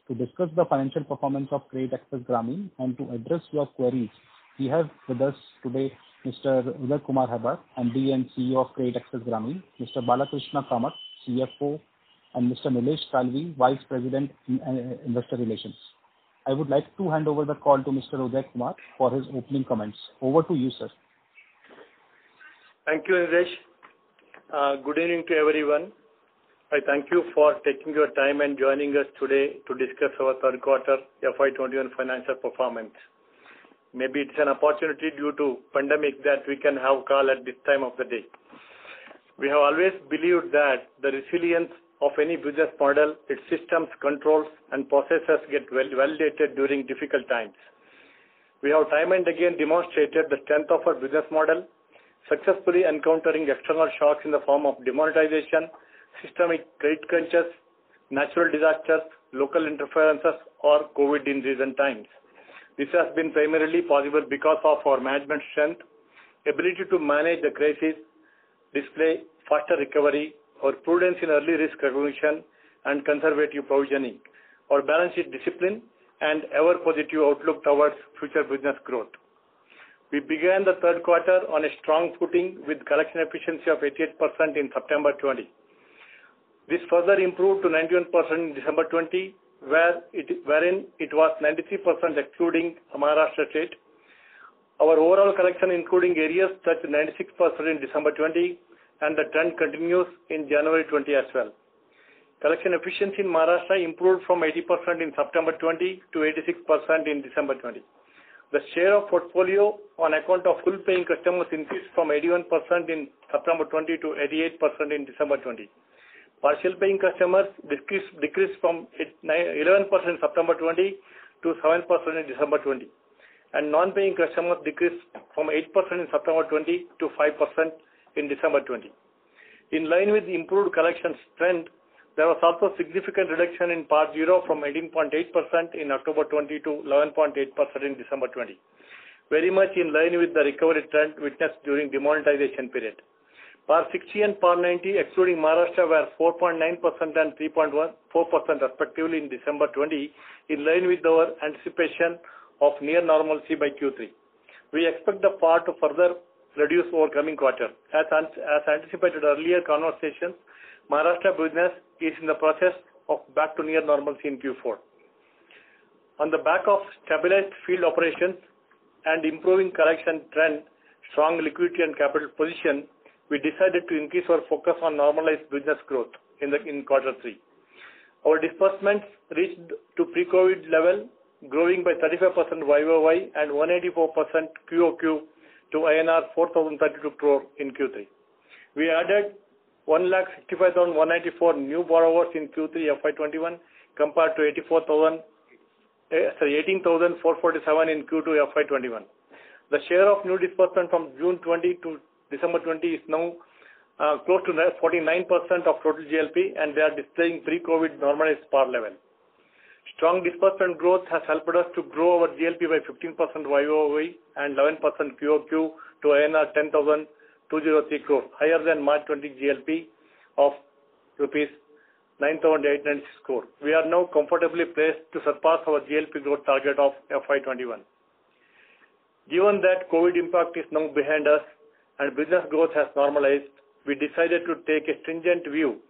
To discuss the financial performance of CreditAccess Grameen and to address your queries, we have with us today Mr. Uday Kumar Hebar, MD and CEO of CreditAccess Grameen, Mr. Balakrishna Kamath, CFO, and Mr. Nilesh Kalvi, Vice President in Investor Relations. I would like to hand over the call to Mr. Uday Kumar for his opening comments. Over to you, sir. Thank you, Nilesh. Good evening to everyone. I thank you for taking your time and joining us today to discuss our third quarter FY21 financial performance. Maybe it's an opportunity due to pandemic that we can have call at this time of the day. We have always believed that the resilience of any business model, its systems, controls, and processes get validated during difficult times. We have time and again demonstrated the strength of our business model, successfully encountering external shocks in the form of demonetization, systemic credit crunches, natural disasters, local interferences, or COVID in recent times. This has been primarily possible because of our management strength, ability to manage the crisis, display faster recovery, our prudence in early risk recognition, and conservative provisioning, our balance sheet discipline, and ever positive outlook towards future business growth. We began the third quarter on a strong footing with collection efficiency of 88% in September 20. This further improved to 91% in December 20, wherein it was 93% excluding Maharashtra state. Our overall collection, including areas, touched 96% in December 20, and the trend continues in January 20 as well. Collection efficiency in Maharashtra improved from 80% in September 20 to 86% in December 20. The share of portfolio on account of full paying customers increased from 81% in September 20 to 88% in December 20. Partial paying customers decreased from 11% in September 20 to 7% in December 20. And non-paying customers decreased from 8% in September 20 to 5% in December 20. In line with the improved collections trend, there was also significant reduction in Part 0 from 18.8% in October 20 to 11.8% in December 20. Very much in line with the recovery trend witnessed during demonetization period. Part 60 and Part 90, excluding Maharashtra, were 4.9% and 3.14% respectively in December 20, in line with our anticipation of near normalcy by Q3. We expect the part to further reduce over coming quarter. As anticipated earlier conversations, Maharashtra business is in the process of back to near normalcy in Q4. On the back of stabilized field operations and improving collection trend, strong liquidity and capital position, we decided to increase our focus on normalized business growth in quarter 3. Our disbursements reached to pre-COVID level, growing by 35% YOY and 184% QOQ to INR 4,032 crore in Q3. We added 1,65,194 new borrowers in Q3 FY21 compared to 18,447 in Q2 FY21. The share of new disbursement from June 20 to December 20 is now close to 49% of total GLP, and they are displaying pre-COVID normalized par level. Strong disbursement growth has helped us to grow our GLP by 15% YOY and 11% QOQ to INR 10,203 crore, higher than March 20 GLP of rupees 9,896 crore. We are now comfortably placed to surpass our GLP growth target of FY21. Given that COVID impact is now behind us and business growth has normalized, we decided to take a stringent view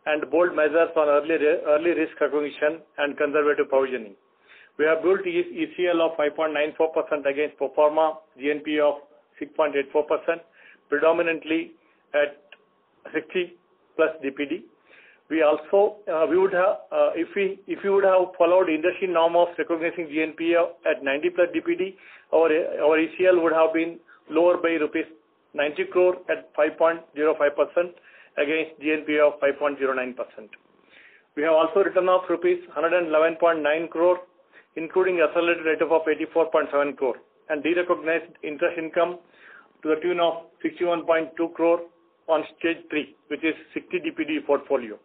and bold measures on early risk recognition and conservative provisioning. We have built ECL of 5.94% against pro forma GNP of 6.84%, predominantly at 60 plus DPD. We also, if we would have followed industry norm of recognizing GNP at 90 plus DPD, our ECL would have been lower by rupees 90 crore at 5.05% against GNP of 5.09%. We have also written off rupees 111.9 crore, including accelerated write-off of 84.7 crore, and derecognized interest income to the tune of 61.2 crore on stage 3, which is 60 DPD portfolio.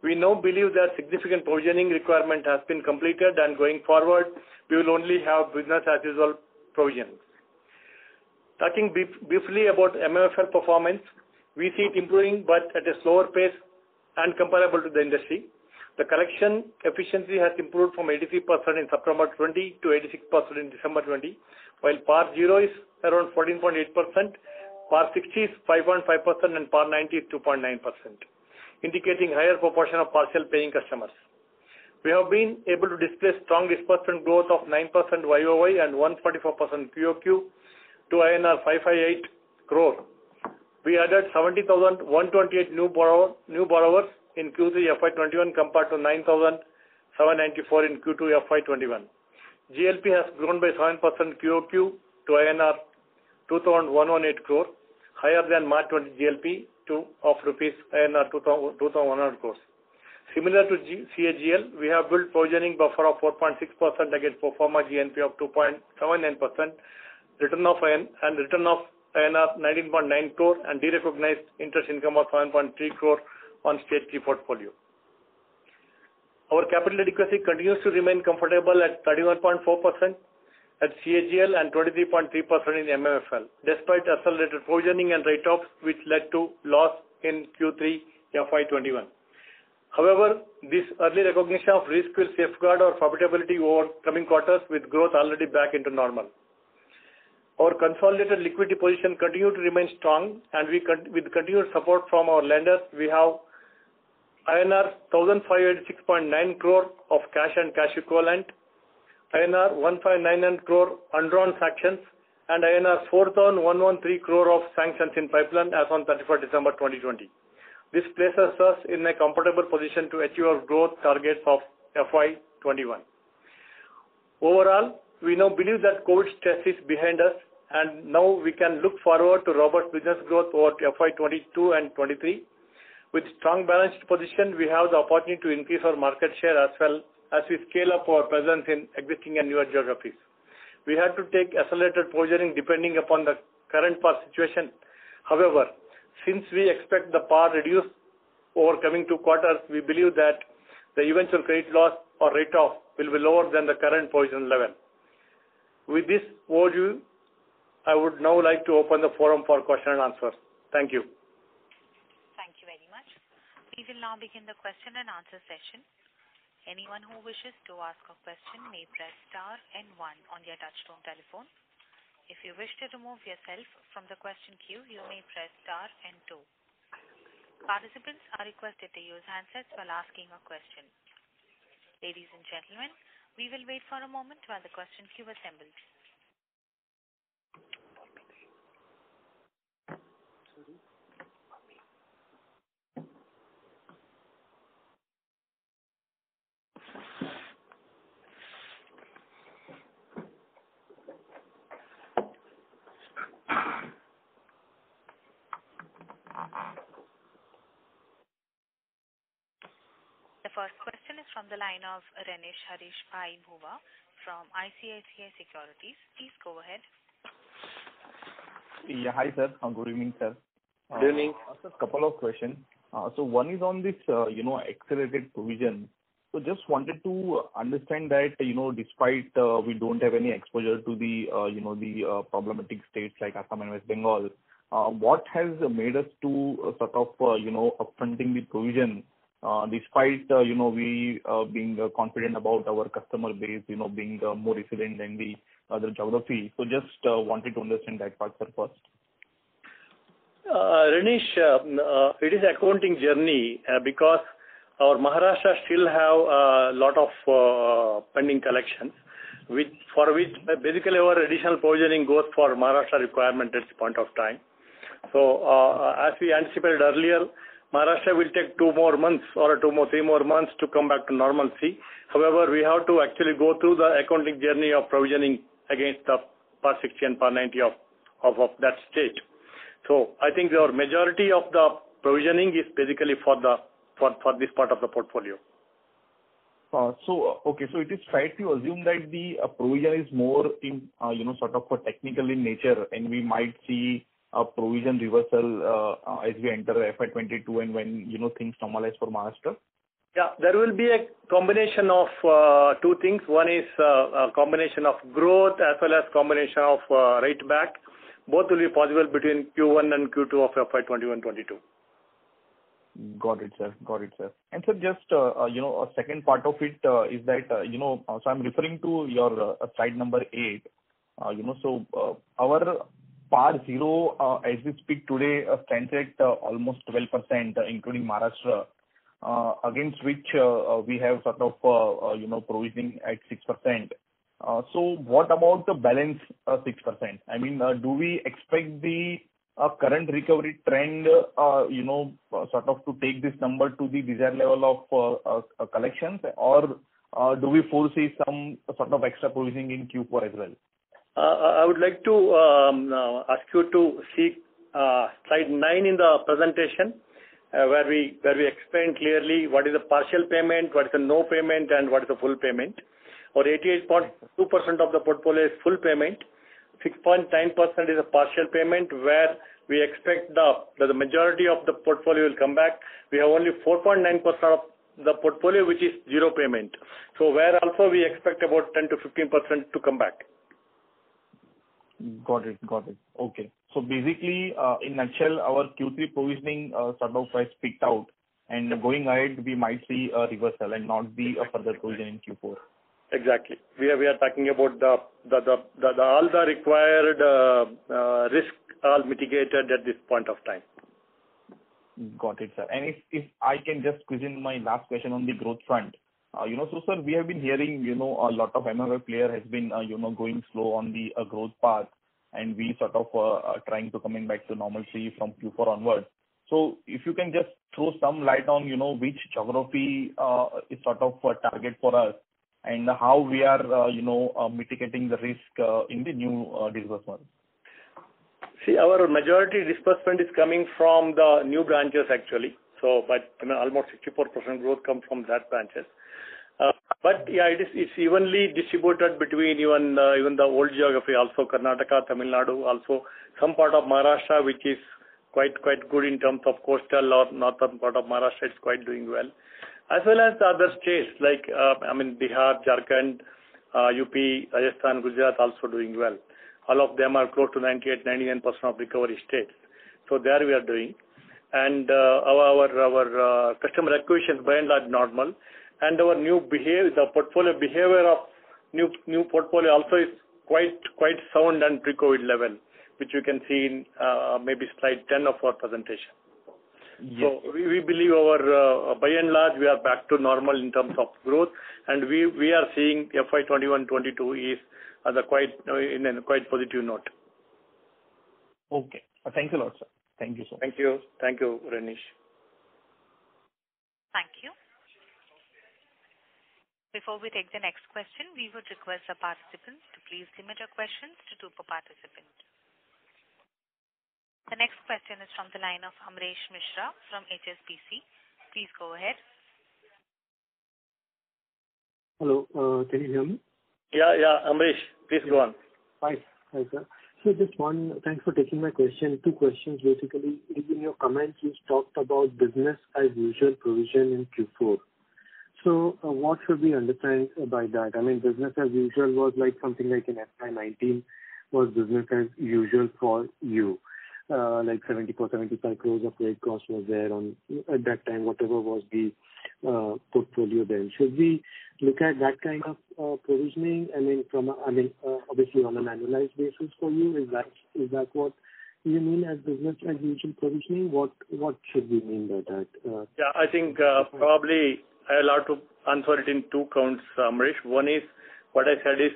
We now believe that significant provisioning requirement has been completed, and going forward, we will only have business as usual provisions. Talking briefly about Mfl performance, we see it improving but at a slower pace and comparable to the industry. The collection efficiency has improved from 83% in September 20 to 86% in December 20, while PAR 0 is around 14.8%, PAR 60 is 5.5%, and PAR 90 is 2.9%, indicating higher proportion of partial paying customers. We have been able to display strong disbursement growth of 9% YOY and 144% QOQ to INR 558 crore. We added 70,128 new borrowers in Q3 FY21 compared to 9,794 in Q2 FY21. GLP has grown by 7% QOQ to INR 2,118 crore, higher than March 20 GLP of rupees INR 2,100 crores. Similar to CAGL, we have built provisioning buffer of 4.6% against pro forma GNP of 2.79%, return of INR 19.9 crore, and derecognized interest income of 7.3 crore on stage 3 portfolio. Our capital adequacy continues to remain comfortable at 31.4% at CAGL and 23.3% in MMFL, despite accelerated provisioning and write-offs which led to loss in Q3 FY21. However, this early recognition of risk will safeguard our profitability over coming quarters with growth already back into normal. Our consolidated liquidity position continues to remain strong, and with continued support from our lenders, we have INR 1,586.9 crore of cash and cash equivalent, INR 1,599 crore undrawn sanctions, and INR 4,113 crore of sanctions in pipeline as on 31st December 2020. This places us in a comfortable position to achieve our growth targets of FY21. Overall, we now believe that COVID stress is behind us, and now we can look forward to robust business growth over FY22 and 23. With strong balance sheet position, we have the opportunity to increase our market share as well as we scale up our presence in existing and newer geographies. We had to take accelerated provisioning depending upon the current PAR situation. However, since we expect the PAR reduce over coming 2 quarters, we believe that the eventual credit loss or write-off will be lower than the current provision level. With this overview, I would now like to open the forum for question and answer. Thank you. Thank you very much. We will now begin the question and answer session. Anyone who wishes to ask a question may press star and 1 on their touchtone telephone. If you wish to remove yourself from the question queue, you may press star and 2. Participants are requested to use handsets while asking a question. Ladies and gentlemen, we will wait for a moment while the question queue assembles. The first question is from the line of Renish Harish Bhai Bhuva from ICICI Securities. Please go ahead. Yeah, hi sir. Good evening, sir. Good evening. A couple of questions. So one is on this, accelerated provision. So just wanted to understand that, despite we don't have any exposure to the problematic states like Assam and West Bengal, what has made us to sort of, upfronting the provision, despite, we being confident about our customer base, being more resilient than the other geography. So just wanted to understand that part, sir, first. Renish, it is accounting journey because our Maharashtra still have a lot of pending collections, for which basically our additional provisioning goes for Maharashtra requirement at this point of time. So as we anticipated earlier, Maharashtra will take 2 more months or 3 more months to come back to normalcy. However, we have to actually go through the accounting journey of provisioning against the PAR 60 and PAR 90 of that state. So I think our majority of the provisioning is basically for this part of the portfolio. So it is fair to assume that the provision is more in, sort of technical in nature, and we might see a provision reversal as we enter FY22 and when, things normalize for Maharashtra? Yeah, there will be a combination of 2 things. One is a combination of growth as well as combination of write back. Both will be possible between Q1 and Q2 of FY21-22. Got it, sir. And sir, just, a second part of it is that, so I'm referring to your slide number 8. Our PAR 0, as we speak today, stands at almost 12%, including Maharashtra, against which we have sort of, provisioning at 6%. So what about the balance 6%? I mean, do we expect the current recovery trend, sort of to take this number to the desired level of collections, or do we foresee some sort of extra provisioning in Q4 as well? I would like to ask you to see slide 9 in the presentation, where we explain clearly what is the partial payment, what is the no payment, and what is the full payment. Or 88.2% of the portfolio is full payment. 6.9% is a partial payment, where we expect the majority of the portfolio will come back. We have only 4.9% of the portfolio which is zero payment. So where also we expect about 10 to 15% to come back. Got it. Okay. So basically, in nutshell, our Q3 provisioning sort of has peaked out, and going ahead, we might see a reversal and not be a further provision in Q4. Exactly. We are talking about all the required risk all mitigated at this point of time. Got it, sir. And if I can just squeeze in my last question on the growth front. So sir, we have been hearing, a lot of MFI player has been, going slow on the growth path, and we sort of trying to coming back to normalcy from Q4 onwards. So if you can just throw some light on, which geography is sort of a target for us, and how we are, mitigating the risk in the new disbursement. See, our majority disbursement is coming from the new branches actually. So, but almost 64% growth comes from that branches. But yeah, it's evenly distributed between even the old geography, also Karnataka, Tamil Nadu, also some part of Maharashtra, which is quite good in terms of coastal or northern part of Maharashtra. It's quite doing well, as well as the other states like Bihar, Jharkhand, UP, Rajasthan, Gujarat also doing well. All of them are close to 98-99% of recovery states. So there we are doing, and our customer acquisition by and large normal. And our new behavior, the portfolio behavior of new portfolio also is quite sound and pre-COVID level, which you can see in maybe slide 10 of our presentation. Yes. So we believe our by and large we are back to normal in terms of growth, and we are seeing FY21-22 is in a quite positive note. Okay. Thanks a lot, sir. Thank you so much. Thank you, Renish. Thank you. Before we take the next question, we would request the participants to please limit your questions to 2 per participant. The next question is from the line of Amresh Mishra from HSBC. Please go ahead. Hello, can you hear me? Yeah, Amresh, please go on. Hi, sir. So just thanks for taking my question. 2 questions basically. In your comments, you talked about business as usual provision in Q4. So what should we understand by that? I mean, business as usual was like something like in FY19 was business as usual for you. Like 74-75 crores of credit cost was there at that time, whatever was the portfolio then. Should we look at that kind of provisioning? I mean, obviously on an annualized basis for you, is that what you mean as business as usual provisioning? What should we mean by that? Yeah, I think probably I'll have to answer it in 2 counts, Amresh. One is what I said is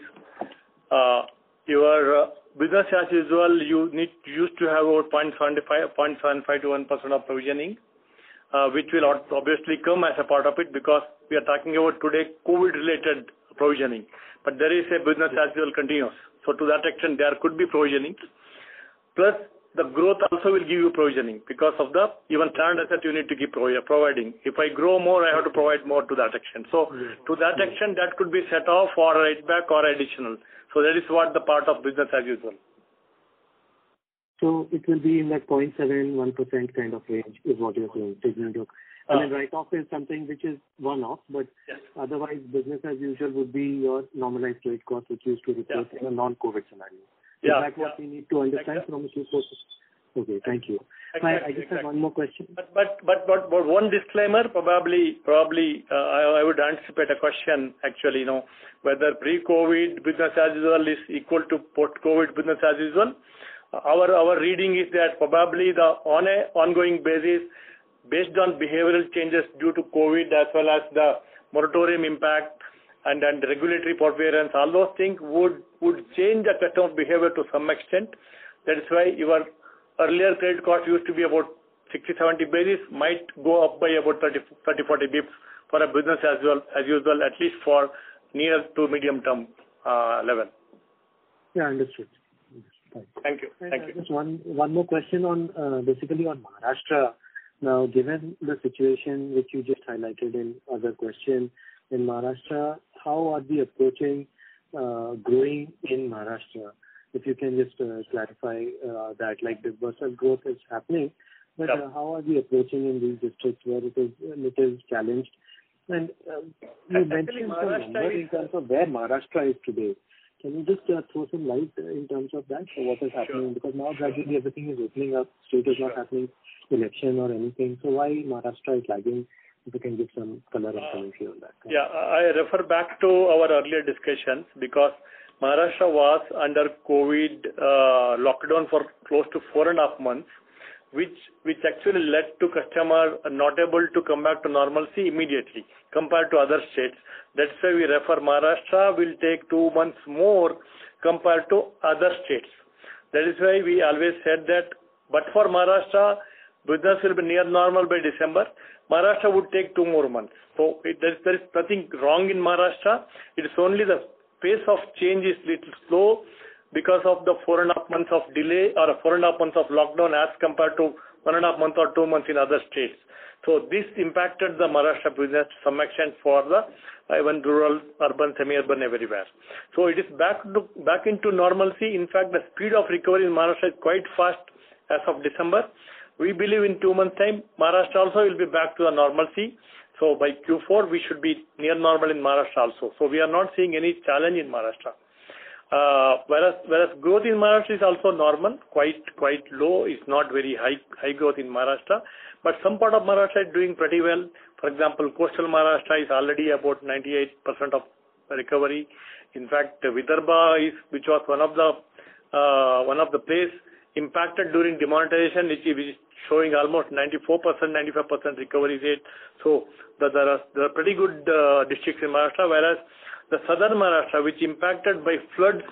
your business as usual. You used to have about 0.75 to 1% of provisioning, which will obviously come as a part of it because we are talking about today COVID-related provisioning. But there is a business as usual continuous. So to that extent, there could be provisioning. Plus, the growth also will give you provisioning because of the even standard asset you need to keep providing. If I grow more, I have to provide more to that extent. So to that extent, that could be set off or right back or additional. So that is what the part of business as usual. So it will be in that 0.71% kind of range is what you're saying. I mean, write-off is something which is one-off, but yes. Otherwise business as usual would be your normalized credit cost which used to report in a non-COVID scenario. Is that what we need to understand from a Q4? Okay, thank you. Exactly, I just have one more question. But one disclaimer, probably I would anticipate a question actually, whether pre-COVID business as usual is equal to post-COVID business as usual. Our reading is that probably on an ongoing basis, based on behavioral changes due to COVID as well as the moratorium impact and regulatory forbearance, all those things would change the customer behavior to some extent. That is why your earlier credit cost used to be about 60-70 basis, might go up by about 30-40 bips for a business as usual, at least for near to medium term level. Yeah, understood. Thank you. Just one more question on basically on Maharashtra. Now, given the situation which you just highlighted in other question, in Maharashtra, how are we approaching growing in Maharashtra? If you can just clarify that, like disbursal growth is happening, but how are we approaching in these districts where it is a little challenged? And you mentioned some number in terms of where Maharashtra is today. Can you just throw some light in terms of that, or what is happening? Because now gradually everything is opening up, state is not happening, election or anything. So why Maharashtra is lagging? If you can give some color and commentary on that. Yeah, I refer back to our earlier discussions because Maharashtra was under COVID lockdown for close to 4.5 months, which actually led to customers not able to come back to normalcy immediately compared to other states. That's why we refer Maharashtra will take 2 months more compared to other states. That is why we always said that, but for Maharashtra, business will be near normal by December. Maharashtra would take 2 more months. So there is nothing wrong in Maharashtra. It is only the pace of change is little slow because of the 4.5 months of delay or 4.5 months of lockdown as compared to 1.5 months or 2 months in other states. So this impacted the Maharashtra business to some extent for the even rural, urban, semi-urban, everywhere. So it is back into normalcy. In fact, the speed of recovery in Maharashtra is quite fast as of December. We believe in 2 months' time, Maharashtra also will be back to the normalcy. So by Q4, we should be near normal in Maharashtra also. So we are not seeing any challenge in Maharashtra. Whereas growth in Maharashtra is also normal, quite low. It's not very high growth in Maharashtra. But some part of Maharashtra is doing pretty well. For example, coastal Maharashtra is already about 98% of recovery. In fact, Vidarbha which was one of the place impacted during demonetization, which is showing almost 94%, 95% recovery rate. So there are pretty good districts in Maharashtra, whereas the southern Maharashtra, which impacted by floods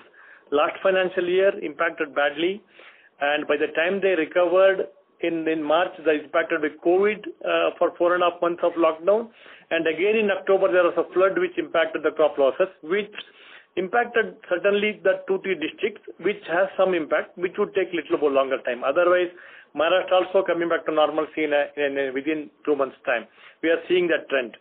last financial year, impacted badly. And by the time they recovered in March, they impacted by COVID for 4.5 months of lockdown. And again in October, there was a flood which impacted the crop losses, which impacted certainly the 2-3 districts, which has some impact, which would take little more longer time. Otherwise, Maharashtra also coming back to normalcy within 2 months' time. We are seeing that trend.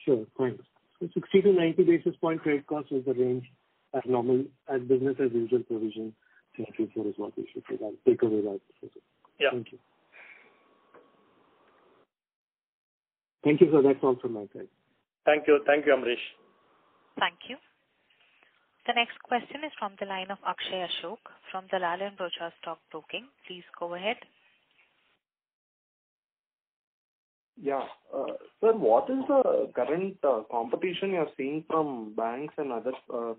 Sure, thanks. So 60 to 90 basis point credit cost is the range as normal, as business as usual provision. Q4 is what we should take away that. Yeah. Thank you. Thank you, sir. That's all from my side. Thank you, Amrish. Thank you. The next question is from the line of Akshay Ashok from Dalal & Broacha Stock Broking. Please go ahead. Yeah. Sir, what is the current competition you're seeing from banks and other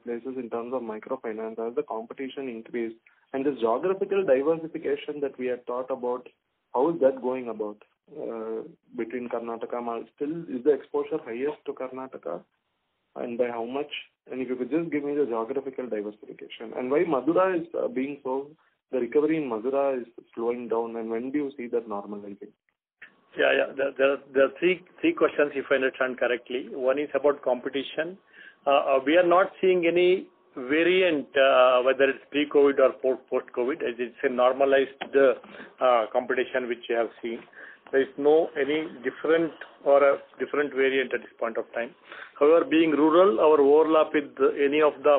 places in terms of microfinance? Has the competition increased? And this geographical diversification that we had thought about, how is that going about between Karnataka? Still, is the exposure highest to Karnataka? And by how much? And if you could just give me the geographical diversification. And why Madura is being so, the recovery in Madura is slowing down, and when do you see that normalizing? Yeah. There are three questions, if I understand correctly. One is about competition. We are not seeing any variant, whether it's pre-COVID or post-COVID, as it's a normalized competition which you have seen. There is any different or a different variant at this point of time. However, being rural, our overlap with any of the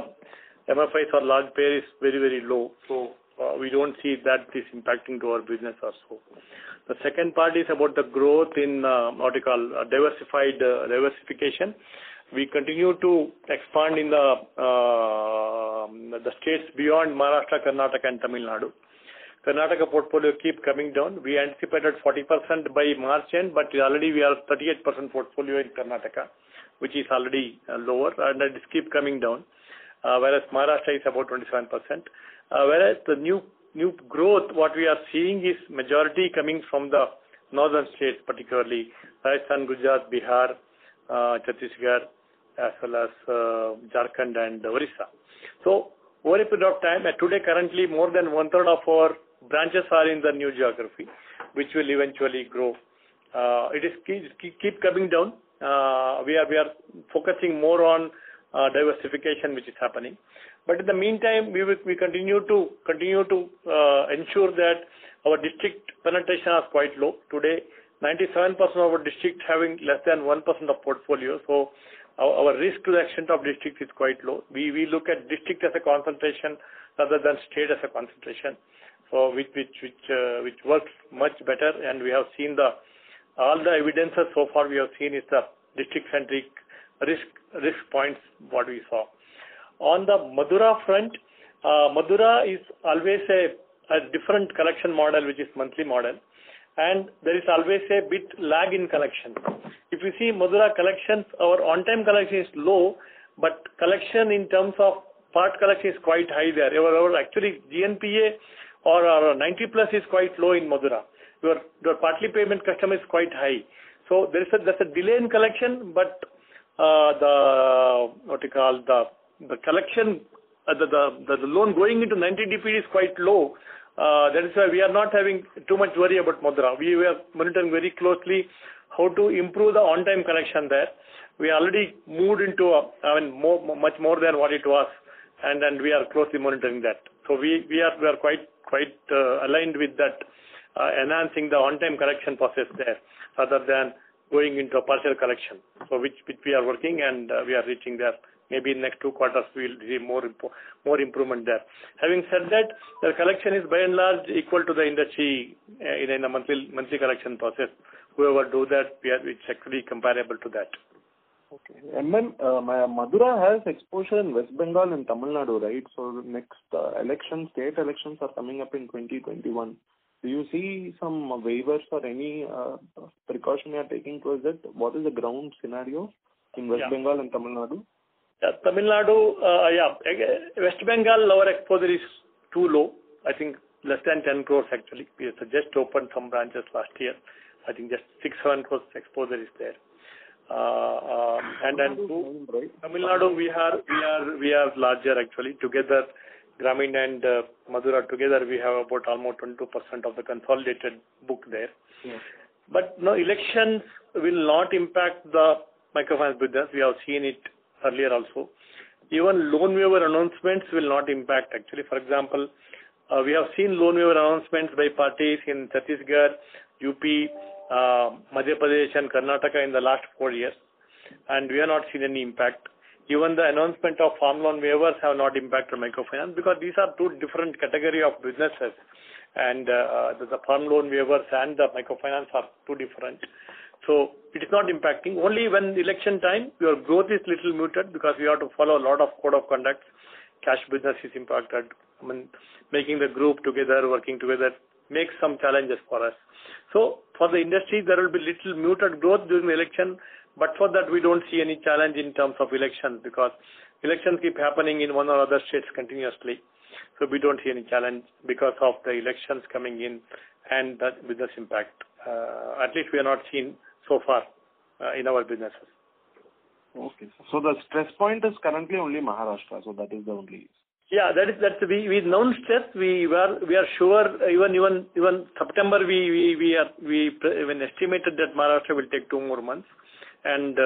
MFIs or large players is very, very low. So we don't see that is impacting to our business also. The second part is about the growth in what you call diversification. we continue to expand in the states beyond Maharashtra, Karnataka, and Tamil Nadu. Karnataka portfolio keep coming down. We anticipated 40% by March end, but already we are 38% portfolio in Karnataka, which is already lower, and it keep coming down. Whereas Maharashtra is about 27%. Whereas the new growth, what we are seeing is majority coming from the northern states, particularly Rajasthan, Gujarat, Bihar, Chhattisgarh, as well as Jharkhand and Orissa. So over a period of time, today currently more than 1/3 of our branches are in the new geography, which will eventually grow. It is keep coming down. We are focusing more on diversification, which is happening. But in the meantime, we continue to ensure that our district penetration is quite low. Today, 97% of our district having less than 1% of portfolio. So our risk to the extent of district is quite low. We look at district as a concentration rather than state as a concentration. So which works much better, and we have seen all the evidences so far we have seen is the district centric risk points what we saw. On the Madura front, Madura is always a different collection model, which is monthly model, and there is always a bit lag in collection. If you see Madura collections, our on-time collection is low, but collection in terms of part collection is quite high there. Our actually GNPA or our 90 plus is quite low in Madura. Your partly payment customer is quite high. So there's a delay in collection, but the collection, the loan going into 90 DPD is quite low. That is why we are not having too much worry about Madura. We are monitoring very closely how to improve the on-time collection there. We already moved into much more than what it was, and we are closely monitoring that. So we are quite aligned with that, enhancing the on-time collection process there, rather than going into a partial collection. So which we are working, and we are reaching there. Maybe in next 2 quarters we will see more improvement there. Having said that, the collection is by and large equal to the industry in a monthly collection process. Whoever do that, it's actually comparable to that. Okay. And then Madura has exposure in West Bengal and Tamil Nadu, right? So the next state elections are coming up in 2021. Do you see some waivers or any precaution you are taking towards it? What is the ground scenario in West Bengal and Tamil Nadu? Tamil Nadu, West Bengal, our exposure is too low. I think less than 10 crores actually. We have just opened some branches last year. I think just 6-7 crores exposure is there. And then Tamil Nadu, we are larger actually. Together, Grameen and Madura together, we have about almost 22% of the consolidated book there. Yeah. But no, elections will not impact the microfinance business. We have seen it earlier also. Even loan waiver announcements will not impact actually. For example, we have seen loan waiver announcements by parties in Chhattisgarh, UP, Madhya Pradesh and Karnataka in the last 4 years, and we have not seen any impact. Even the announcement of farm loan waivers have not impacted microfinance, because these are two different category of businesses, and the farm loan waivers and the microfinance are two different. So it is not impacting. Only when election time, your growth is little muted because we have to follow a lot of code of conduct. Cash business is impacted. Making the group together, working together, makes some challenges for us. So for the industry, there will be little muted growth during the election, but for that we don't see any challenge in terms of elections, because elections keep happening in one or other states continuously. So we don't see any challenge because of the elections coming in and that business impact. At least we are not seen so far in our businesses. Okay. So the stress point is currently only Maharashtra. So that is the only. Yeah, that's we known stress. We are sure. Even September we even estimated that Maharashtra will take 2 more months, and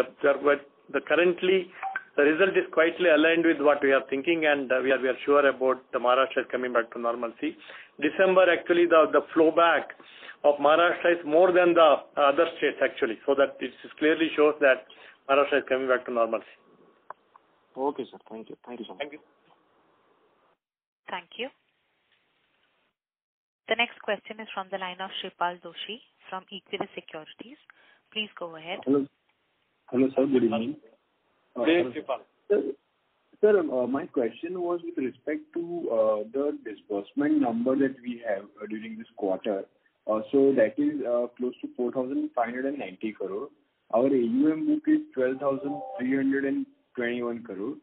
currently the result is quietly aligned with what we are thinking, and we are sure about the Maharashtra is coming back to normalcy. December actually the flow back of Maharashtra is more than the other states actually, so that it clearly shows that Maharashtra is coming back to normalcy. Okay, sir. Thank you. Thank you so much. Thank you. Thank you. The next question is from the line of Shripal Doshi from Equirus Securities. Please go ahead. Hello, sir. Good evening. Sir, my question was with respect to the disbursement number that we have during this quarter. So that is close to 4,590 crore. Our AUM book is 12,321 crore.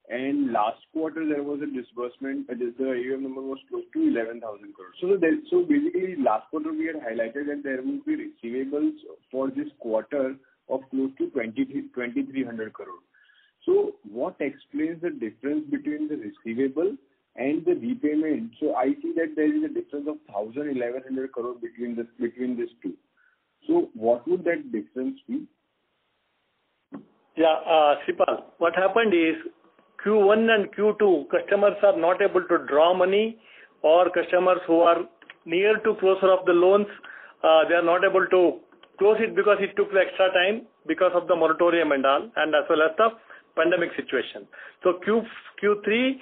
And last quarter there was a disbursement, the AUM number was close to 11,000 crore. So basically last quarter we had highlighted that there will be receivables for this quarter of close to 2,300 crore. So what explains the difference between the receivable and the repayment? So I see that there is a difference of 1,100 crore between these two. So what would that difference be? Yeah, Sipal, what happened is Q1 and Q2 customers are not able to draw money, or customers who are near to closure of the loans, they are not able to close it because it took the extra time because of the moratorium and all, and as well as the pandemic situation. So Q3,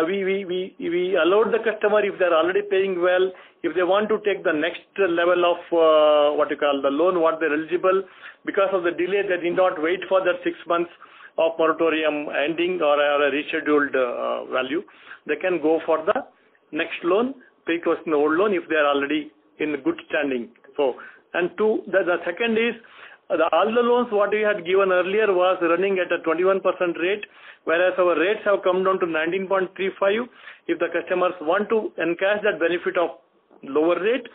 we allowed the customer, if they are already paying well, if they want to take the next level of the loan, what they're eligible, because of the delay, they did not wait for that 6 months of moratorium ending or a rescheduled value. They can go for the next loan, pay the old loan if they are already in good standing. So, and two, the second is, all the loans what we had given earlier was running at a 21% rate, whereas our rates have come down to 19.35. If the customers want to encash that benefit of lower rate,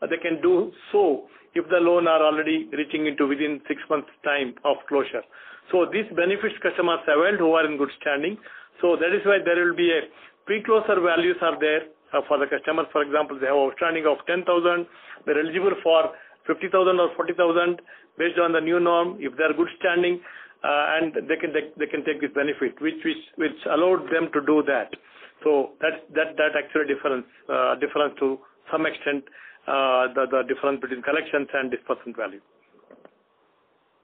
they can do so if the loan are already reaching into within 6 months time of closure. So these benefits customers availed who are in good standing. So that is why there will be a pre-closure values are there for the customers. For example, they have outstanding of 10,000, they're eligible for 50,000 or 40,000 based on the new norm. If they are good standing, and they can take this benefit, which allowed them to do that. So that actually difference to some extent the difference between collections and disbursement value.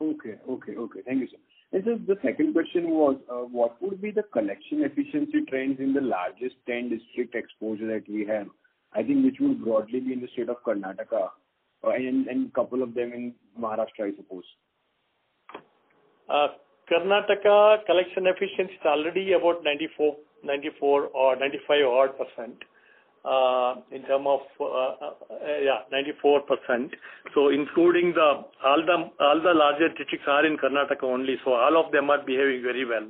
Okay. Thank you, sir. And so the second question was, what would be the collection efficiency trends in the largest 10 district exposure that we have? I think which would broadly be in the state of Karnataka, and a couple of them in Maharashtra, I suppose. Karnataka collection efficiency is already about 94 or 95 odd percent. In terms of 94%. So including all the larger districts are in Karnataka only. So all of them are behaving very well.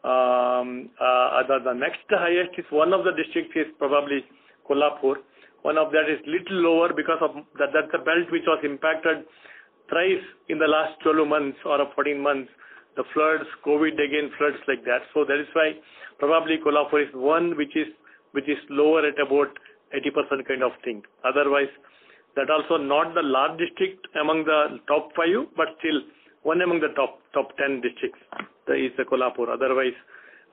The next highest is one of the districts is probably Kolhapur. One of that is little lower because of that's the belt which was impacted thrice in the last 12 months or 14 months. The floods, COVID again, floods like that. So that is why probably Kolhapur is one which is lower at about 80% kind of thing. Otherwise, that also not the large district among the top 5, but still one among the top 10 districts. There is the Kolhapur. Otherwise,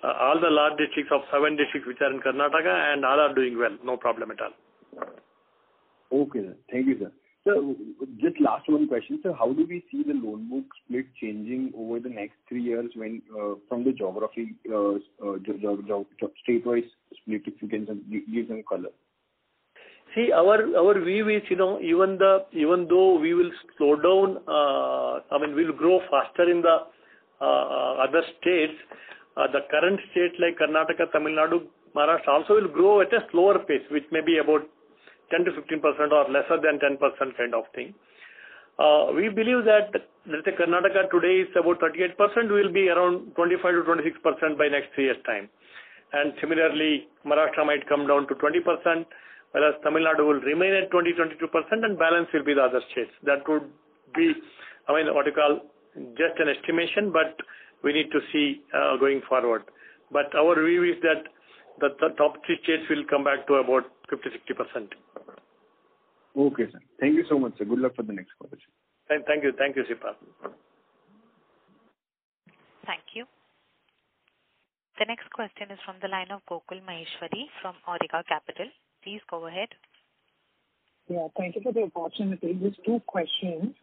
all the large districts of 7 districts which are in Karnataka, and all are doing well. No problem at all. Okay, sir. Thank you, sir. So, just last one question, sir. How do we see the loan book split changing over the next 3 years when from the geography, state-wise split, if you can give some color? See, our view is, even though we will slow down, we'll grow faster in the other states. The current states like Karnataka, Tamil Nadu, Maharashtra also will grow at a slower pace, which may be about 10 to 15% or lesser than 10% kind of thing. We believe that, let's say Karnataka today is about 38%, will be around 25 to 26% by next 3 years' time. And similarly, Maharashtra might come down to 20%, whereas Tamil Nadu will remain at 20-22%, and balance will be the other states. That would be, just an estimation, but we need to see going forward. But our view is that the top 3 states will come back to about 50-60%. Okay, sir. Thank you so much, sir. Good luck for the next quarter. Thank you, Sipal. Thank you. The next question is from the line of Gokul Maheshwari from Auriga Capital. Please go ahead. Yeah, thank you for the opportunity. Just 2 questions.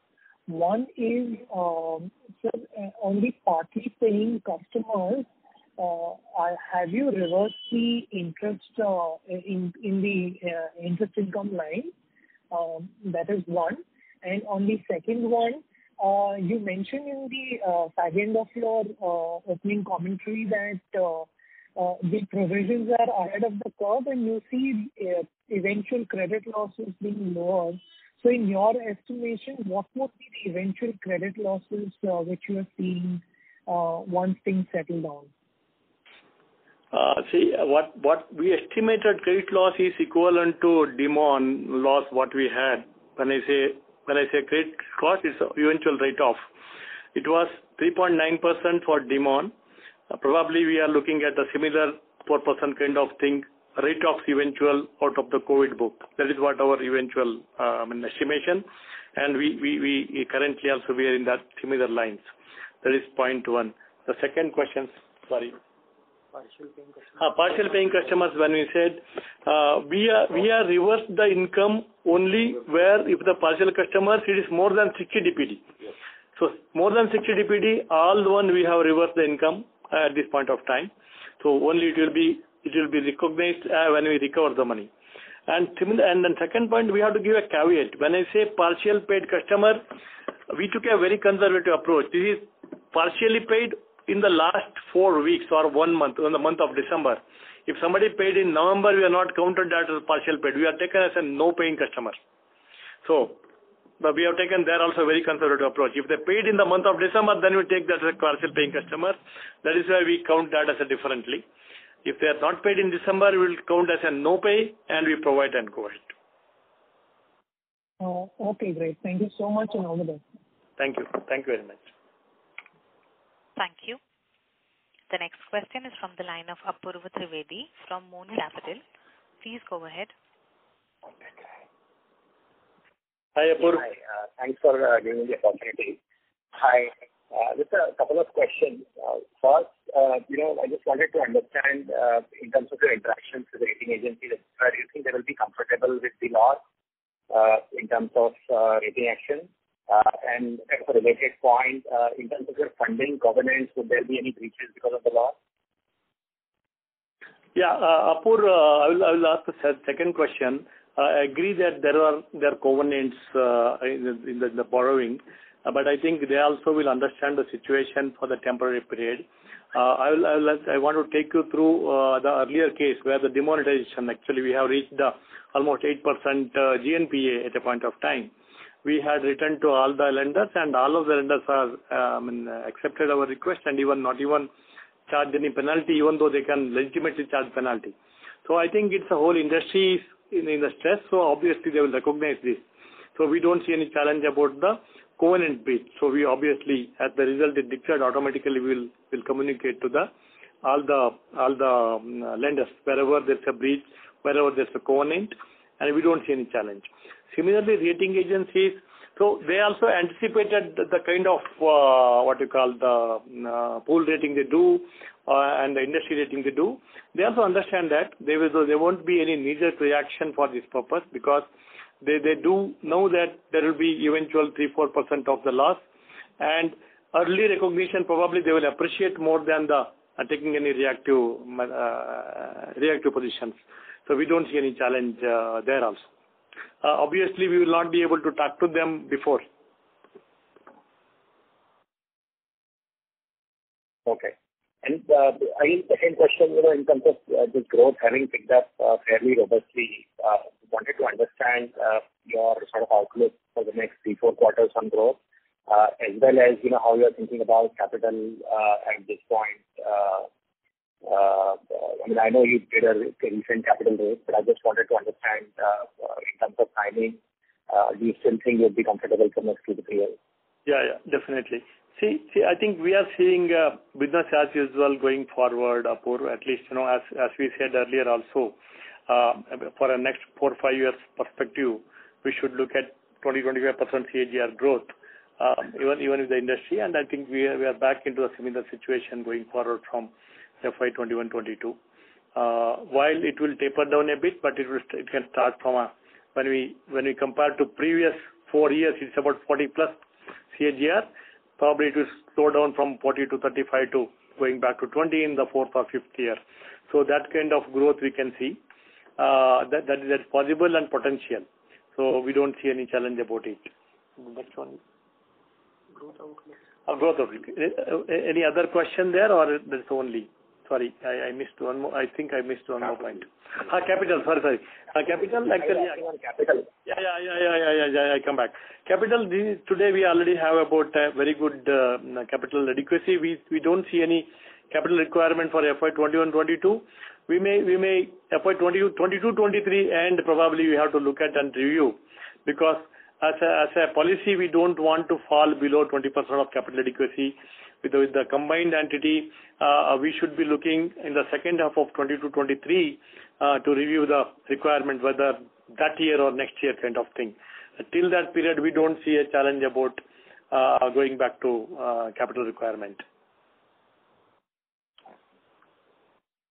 One is, sir, on the partly paying customers, have you reversed the interest in the interest income line? That is one. And on the second one, you mentioned in the fag end of your opening commentary that the provisions are ahead of the curve and you see eventual credit losses being lower. So in your estimation, what would be the eventual credit losses which you are seeing once things settle down? See, what we estimated credit loss is equivalent to demon loss what we had. When I say credit cost, it's eventual write-off. It was 3.9% for demon. Probably we are looking at a similar 4% kind of thing, write-offs eventual out of the COVID book. That is what our eventual estimation, and we currently also we are in that similar lines. That is point one. The second question, sorry. Partial paying customers, when we said we are reversed the income only where if the partial customers it is more than 60 DPD. Yes. So more than 60 DPD, all the one we have reversed the income at this point of time. So only it will be recognized when we recover the money. And then second point, we have to give a caveat. When I say partial paid customer, we took a very conservative approach. This is partially paid in the last 4 weeks or 1 month, in the month of December. If somebody paid in November, we are not counted that as partial paid. We are taken as a no paying customer. So, but we have taken there also a very conservative approach. If they paid in the month of December, then we take that as a partial paying customer. That is why we count that as a differently. If they are not paid in December, we will count as a no pay and we provide and go ahead. Okay, great. Thank you so much and all the best. Thank you. Thank you very much. Thank you. The next question is from the line of Apurva Trivedi from Moon Capital. Please go ahead. Hi, Apurva. Hi, thanks for giving me the opportunity. Hi, just a couple of questions. First, I just wanted to understand in terms of your interactions with the rating agencies, do you think they will be comfortable with the loss in terms of rating action? And as a related point, in terms of your funding governance, would there be any breaches because of the law? Yeah, Apur, I will ask the second question. I agree that there are covenants in the borrowing, but I think they also will understand the situation for the temporary period. I want to take you through the earlier case where the demonetization, actually we have reached almost 8% GNPA at a point of time. We had written to all the lenders, and all of the lenders have accepted our request and not even charged any penalty, even though they can legitimately charge penalty. So I think it's a whole industry in the stress, so obviously they will recognize this. So we don't see any challenge about the covenant breach. So we obviously, as the result is declared, automatically will communicate to all the lenders wherever there's a breach, wherever there's a covenant, and we don't see any challenge. Similarly, rating agencies, so they also anticipated the kind of what you call the pool rating they do and the industry rating they do. They also understand that there won't be any knee-jerk reaction for this purpose because they do know that there will be eventual 3-4% of the loss, and early recognition probably they will appreciate more than the taking any reactive positions. So we don't see any challenge there also. Obviously, we will not be able to talk to them before. Okay. And again, second question, in terms of this growth having picked up fairly robustly, wanted to understand your sort of outlook for the next 3-4 quarters on growth, as well as, how you are thinking about capital at this point. I know you did a recent capital raise, but I just wanted to understand in terms of timing, do you still think you'll be comfortable for next 2 to 3 years? Yeah, definitely. See, I think we are seeing business as usual going forward, Apur, at least, as we said earlier also, for a next 4-5 years perspective, we should look at 20-25% CAGR growth, even with the industry, and I think we are back into a similar situation going forward from FY21-22. While it will taper down a bit, but it can start from when we compare to previous 4 years, it's about 40 plus CAGR. Probably it will slow down from 40 to 35 to going back to 20 in the 4th or 5th year. So that kind of growth we can see. That's possible and potential. So we don't see any challenge about it. Next one. Growth outlook. Any other question there, or that's only? Sorry, I missed one more. I think I missed one more point. Capital. Sorry. Capital. Actually, capital. Yeah. I come back. Capital. Today we already have about very good capital adequacy. We don't see any capital requirement for FY21-22. We may FY22-23, and probably we have to look at and review, because as a policy we don't want to fall below 20% of capital adequacy. With the combined entity, we should be looking in the second half of 22-23 to review the requirement, whether that year or next year kind of thing. Till that period, we don't see a challenge about going back to capital requirement.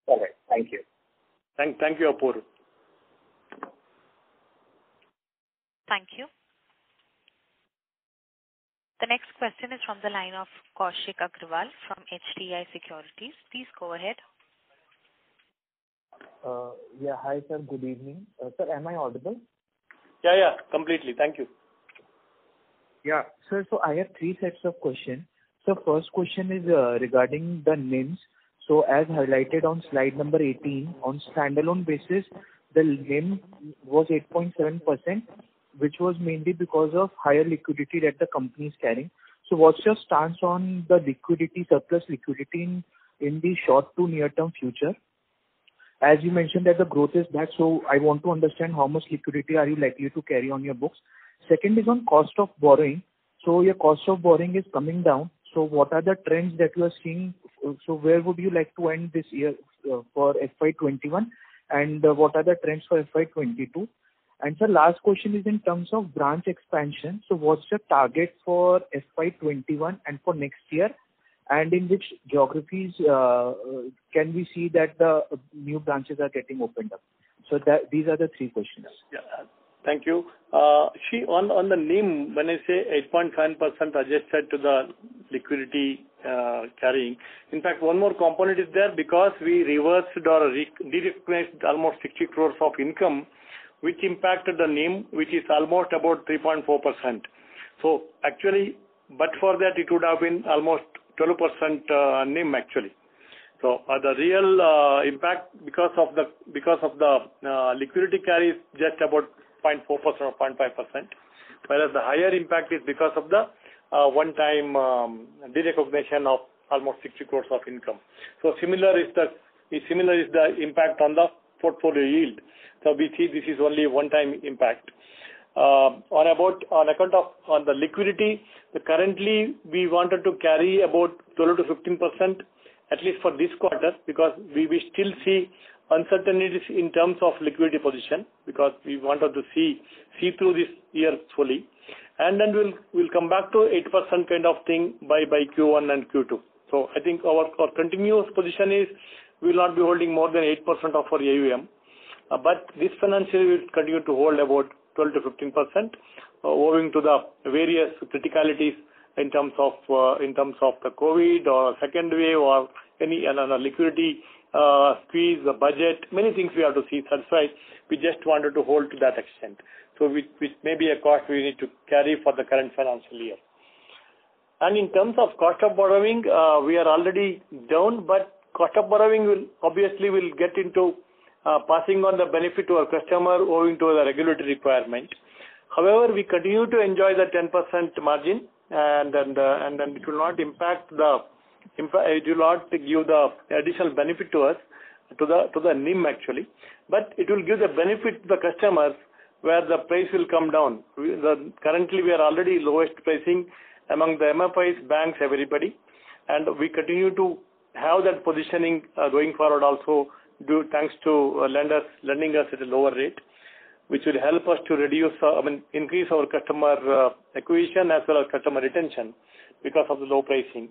All right. Thank you. Thank you, Apur. Thank you. The next question is from the line of Kaushik Agrawal from HDI Securities. Please go ahead. Yeah, hi sir, good evening. Sir, am I audible? Yeah, completely. Thank you. Yeah, sir, so I have three sets of questions. So first question is regarding the NIMs. So as highlighted on slide number 18, on standalone basis, the NIM was 8.7%, which was mainly because of higher liquidity that the company is carrying. So what's your stance on the liquidity, surplus liquidity in the short to near term future? As you mentioned that the growth is back, so I want to understand how much liquidity are you likely to carry on your books. Second is on cost of borrowing. So your cost of borrowing is coming down. So what are the trends that you are seeing? So where would you like to end this year for FY21, and what are the trends for FY22? And sir, last question is in terms of branch expansion. So what's your target for FY21 and for next year? And in which geographies can we see that the new branches are getting opened up? So these are the three questions. Yeah, thank you. On the NIM, when I say 8.7% adjusted to the liquidity carrying, in fact, one more component is there, because we reversed or de-recognized almost 60 crores of income, which impacted the NIM, which is almost about 3.4%. So actually, but for that, it would have been almost 12% NIM actually. So the real impact because of the liquidity carry is just about 0.4% or 0.5%, whereas the higher impact is because of the one-time derecognition of almost 60 crores of income. So similar is the impact on the portfolio yield. So we see this is only one-time impact. On account of the liquidity, currently we wanted to carry about 12 to 15%, at least for this quarter, because we still see uncertainties in terms of liquidity position, because we wanted to see through this year fully, and then we'll come back to 8% kind of thing by Q1 and Q2. So I think our continuous position is we will not be holding more than 8% of our AUM, but this financial year will continue to hold about 12 to 15%, owing to the various criticalities in terms of the COVID or second wave or any liquidity squeeze, the budget, many things we have to see. That's why we just wanted to hold to that extent. So which may be a cost we need to carry for the current financial year. And in terms of cost of borrowing, we are already down, but cost of borrowing will get into passing on the benefit to our customer owing to the regulatory requirement. However, we continue to enjoy the 10% margin, and then it will not it will not give the additional benefit to us, to the NIM actually, but it will give the benefit to the customers where the price will come down. Currently we are already lowest pricing among the MFIs, banks, everybody, and we continue to have that positioning going forward also, thanks to lenders lending us at a lower rate, which will help us to increase our customer acquisition as well as customer retention because of the low pricing.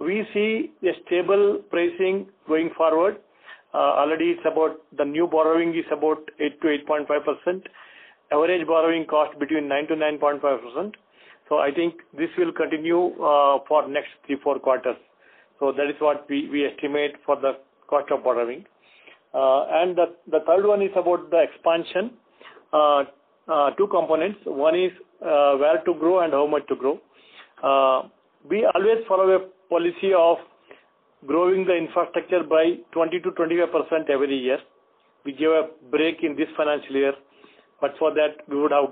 We see a stable pricing going forward. Already it's about, the new borrowing is about 8 to 8.5%. Average borrowing cost between 9 to 9.5%. So I think this will continue for next 3-4 quarters. So that is what we estimate for the cost of borrowing. And the third one is about the expansion. Two components. One is where to grow and how much to grow. we always follow a policy of growing the infrastructure by 20 to 25% every year. We gave a break in this financial year, but for that we would have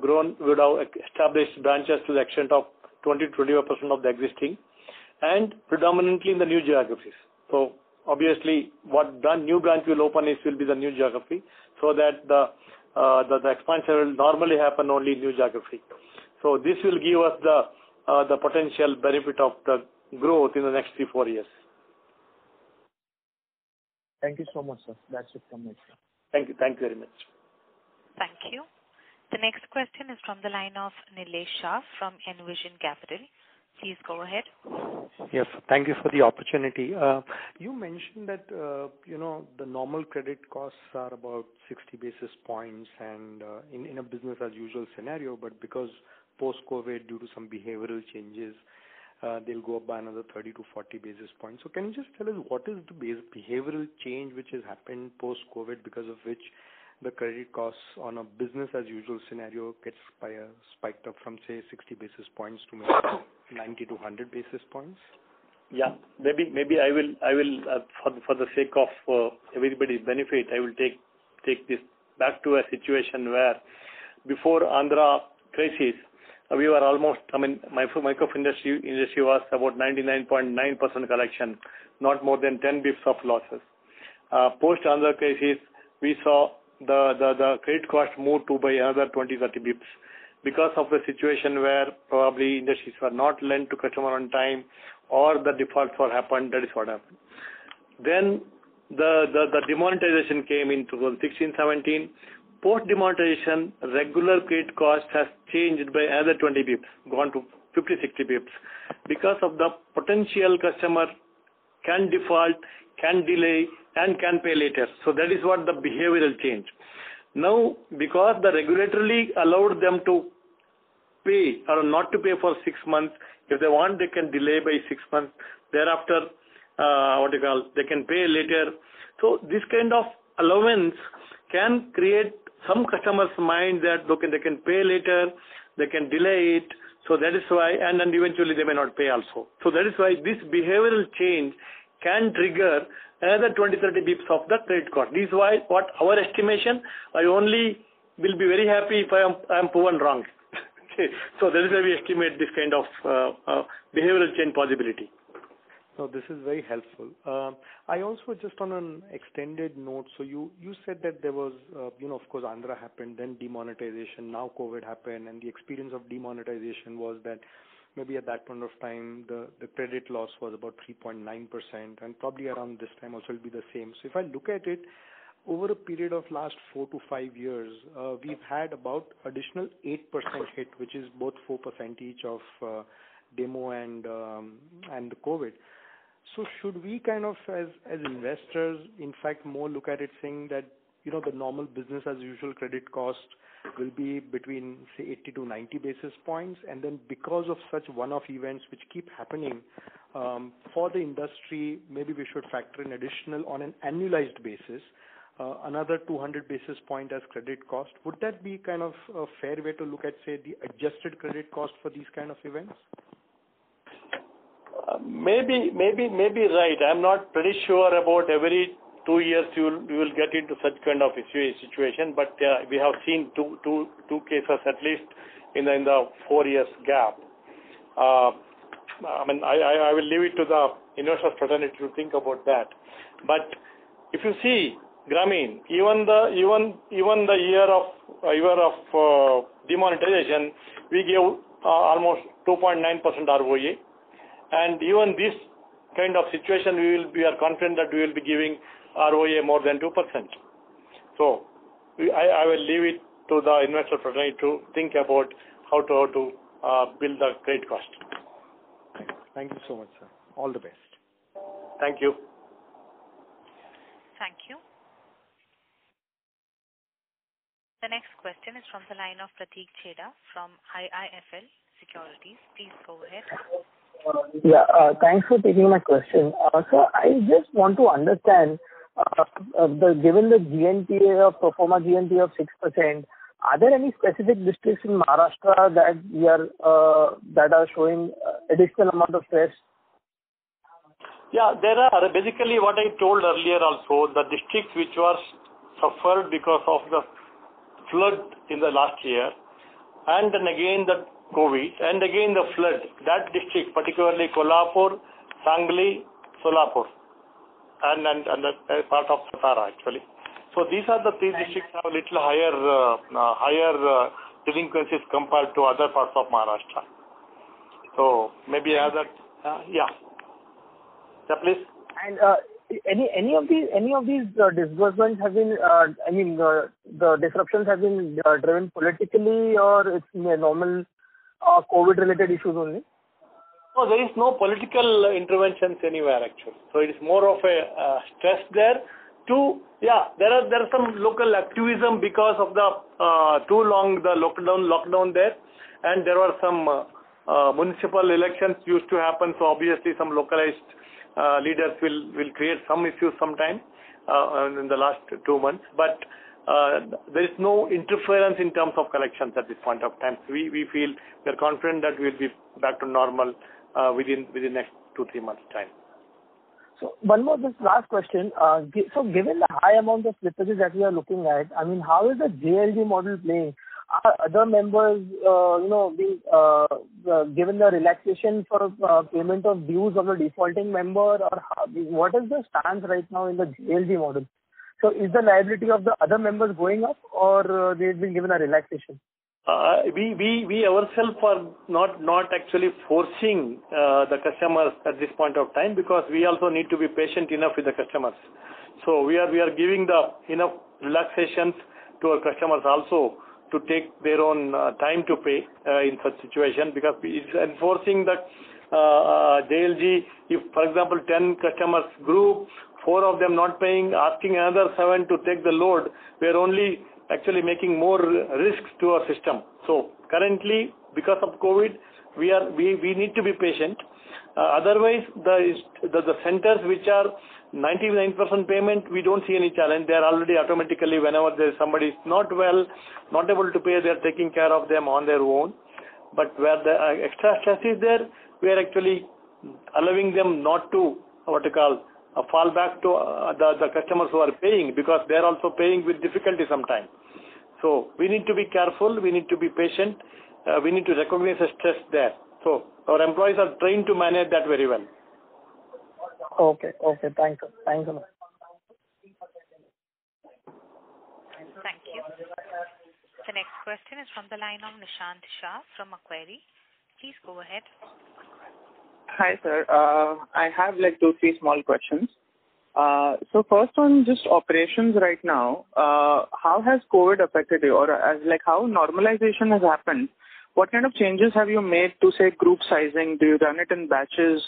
established branches to the extent of 20 to 25% of the existing, and predominantly in the new geographies. So obviously, what the new branch will open will be the new geography, so that the expansion will normally happen only in new geography. So this will give us the potential benefit of the growth in the next 3-4 years. Thank you so much, sir. That's it from me. Thank you. Thank you very much. Thank you. The next question is from the line of Nilesh Shah from Envision Capital. Please go ahead. Yes, thank you for the opportunity. You mentioned that, the normal credit costs are about 60 basis points and in a business as usual scenario, but because post-COVID, due to some behavioral changes, they'll go up by another 30 to 40 basis points. So can you just tell us what is the behavioral change which has happened post-COVID, because of which the credit costs on a business as usual scenario gets spiked up from, say, 60 basis points to maybe 90 to 100 basis points? Yeah, maybe I will for the sake of everybody's benefit, I will take this back to a situation where before Andhra crisis, we were almost, microfinance industry was about 99.9% collection, not more than 10 bips of losses. Post Andhra crisis, we saw the credit cost moved to by another 20-30 bips because of the situation where probably industries were not lent to customer on time, or the defaults were happened. That is what happened. Then the demonetization came in 2016-17. Post demonetization, regular credit cost has changed by another 20 bips, gone to 50-60 bips, because of the potential customer can default, can delay, and can pay later. So that is what the behavioral change. Now, because the regulatorily allowed them to pay or not to pay for 6 months, if they want, they can delay by 6 months. Thereafter, they can pay later. So this kind of allowance can create some customers' mind that they can pay later, they can delay it. So that is why, and then eventually they may not pay also. So that is why this behavioral change can trigger another 20-30 bips of the credit cost. This is why what our estimation, I only will be very happy if I am proven wrong. Okay. So that is why we estimate this kind of behavioral change possibility. So this is very helpful. I also, just on an extended note, so you said that there was, of course, Andhra happened, then demonetization, now COVID happened, and the experience of demonetization was that maybe at that point of time, the credit loss was about 3.9%, and probably around this time also will be the same. So if I look at it, over a period of last 4 to 5 years, we've had about additional 8% hit, which is both 4% each of demo and the COVID. So should we kind of, as investors, in fact, more look at it saying that, the normal business as usual credit cost will be between, say, 80 to 90 basis points, and then because of such one-off events which keep happening for the industry, maybe we should factor in additional on an annualized basis, another 200 basis point as credit cost. Would that be kind of a fair way to look at, say, the adjusted credit cost for these kind of events? Maybe right. I'm not pretty sure about every 2 years you will get into such kind of situation, but we have seen two cases at least in the 4 years gap. I will leave it to the investors fraternity to think about that. But if you see Grameen, even the year of demonetization, we gave almost 2.9% ROA. And even this kind of situation, we are confident that we will be giving ROA more than 2%. So I will leave it to the investor fraternity to think about how to build the credit cost. Thank you so much, sir. All the best. Thank you. Thank you. The next question is from the line of Prateek Chheda from IIFL Securities. Please go ahead. Yeah, thanks for taking my question. So I just want to understand, given the GNPA of pro forma GNPA of 6%, are there any specific districts in Maharashtra that are showing additional amount of stress? Yeah, there are. Basically, what I told earlier also, the districts which were suffered because of the flood in the last year, and then again the COVID, and again the flood, that district, particularly Kolhapur, Sangli, Solapur, and the part of Satara actually. So these are the three districts have a little higher delinquencies compared to other parts of Maharashtra. So maybe other, yeah. Yeah, please. And any of these disbursements have been, the disruptions have been driven politically, or it's normal COVID-related issues only? No, there is no political interventions anywhere actually. So it is more of a stress there. There are some local activism because of the too long the lockdown there, and there were some municipal elections used to happen. So obviously some localized leaders will create some issues sometime in the last 2 months, but there is no interference in terms of collections at this point of time. We feel we are confident that we will be back to normal within next 2-3 months time. So one more, this last question. So given the high amount of slippages that we are looking at, how is the JLG model playing? Are other members, being given the relaxation for payment of dues of the defaulting member, or what is the stance right now in the JLG model? So is the liability of the other members going up, or they've been given a relaxation? We ourselves are not actually forcing the customers at this point of time, because we also need to be patient enough with the customers. So we are giving the enough relaxations to our customers also to take their own time to pay in such situation, because it's enforcing that JLG. If, for example, 10 customers group, 4 of them not paying, asking another 7 to take the load, we are only actually making more risks to our system. So currently, because of COVID, we need to be patient. Otherwise, the centers which are 99% payment, we don't see any challenge. They are already automatically, whenever there is somebody is not well, not able to pay, they are taking care of them on their own. But where the extra stress is there, we are actually allowing them not to fall back to the customers who are paying, because they are also paying with difficulty sometimes. So we need to be careful, we need to be patient, we need to recognize the stress there. So our employees are trained to manage that very well. Okay, thanks a lot. Thank you. The next question is from the line of Nishant Shah from Macquarie. Please go ahead. Hi, sir. I have 2-3 small questions. So first on just operations right now, how has COVID affected you, or how normalization has happened? What kind of changes have you made to, say, group sizing? Do you run it in batches?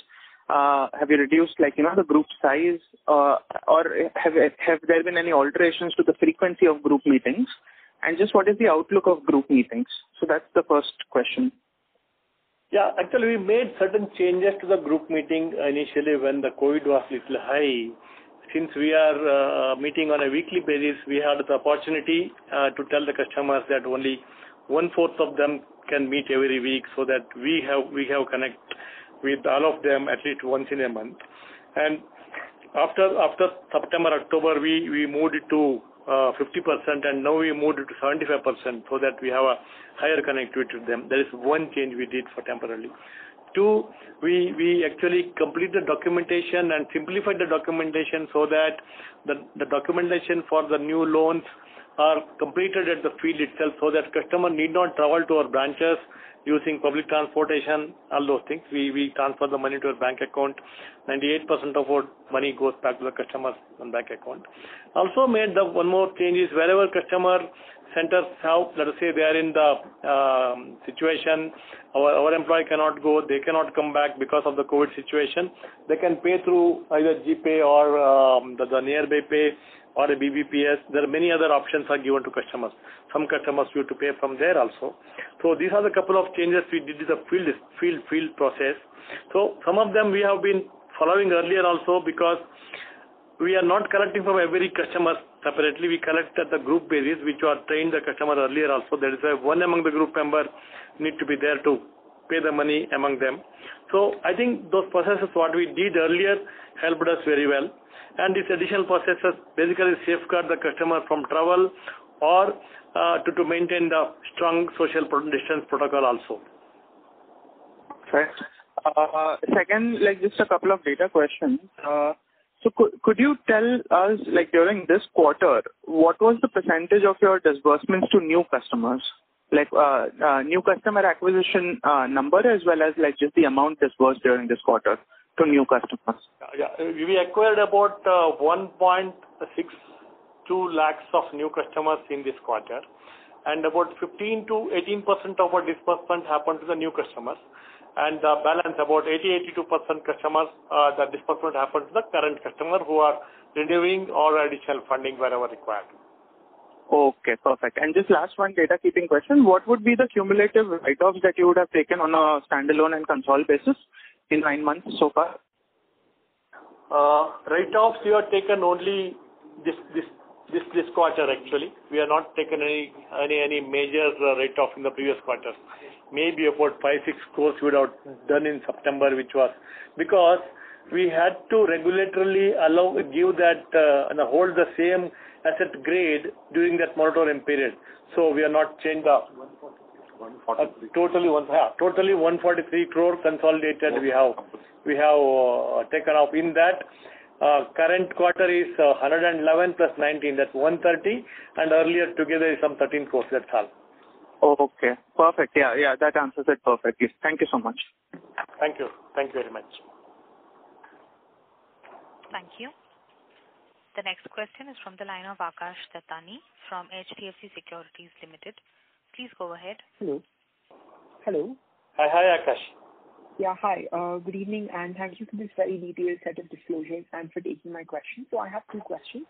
Have you reduced the group size, or have there been any alterations to the frequency of group meetings? And just what is the outlook of group meetings? So that's the first question. Yeah, actually we made certain changes to the group meeting initially when the COVID was little high. Since we are meeting on a weekly basis, we had the opportunity to tell the customers that only 1/4 of them can meet every week, so that we have connect with all of them at least once in a month. And after September, October, we moved it to 50%, and now we moved it to 75%, so that we have a higher connectivity with them. There is one change we did for temporarily. 2, we actually complete the documentation and simplified the documentation, so that the documentation for the new loans are completed at the field itself, so that customer need not travel to our branches using public transportation, all those things. We transfer the money to our bank account. 98% of our money goes back to the customer's bank account. Also made the one more change is, wherever customer centers have, let us say they are in the situation, our employee cannot go, they cannot come back because of the COVID situation, they can pay through either GPay or the nearby pay or a BBPS. There are many other options are given to customers. Some customers used to pay from there also. So these are the couple of changes we did in the field process. So some of them we have been following earlier also, because we are not collecting from every customer separately. We collect at the group basis, which were trained the customer earlier also. That is why one among the group member need to be there to pay the money among them. So I think those processes what we did earlier helped us very well. And these additional processes basically safeguard the customer from travel or to maintain the strong social distance protocol also. Okay. Second, just a couple of data questions. So could you tell us, during this quarter, what was the percentage of your disbursements to new customers? New customer acquisition number as well as just the amount disbursed during this quarter to new customers? Yeah, we acquired about 1.62 lakhs of new customers in this quarter, and about 15 to 18% of our disbursement happened to the new customers, and the balance about 80-82% customers, the disbursement happened to the current customer who are renewing or additional funding wherever required. Okay, perfect. And just last one data keeping question. What would be the cumulative write-offs that you would have taken on a standalone and console basis in 9 months so far? Write-offs we have taken only this quarter actually. We have not taken any major write-off in the previous quarters. Maybe about 5-6 crores we would have done in September, which was because we had to regulatorily give that and hold the same asset grade during that moratorium period. So we are not changed the totally 143 crore consolidated we have taken off in that. Current quarter is 111 plus 19, that's 130, and earlier together is some 13 crores, that's all. Okay, perfect. Yeah, that answers it perfectly. Thank you so much. Thank you very much. Thank you. The next question is from the line of Akash Tatani from HDFC Securities Limited. Please go ahead. Hello. Hi, Akash. Yeah, hi. Good evening, and thank you for this very detailed set of disclosures and for taking my question. So I have 2 questions.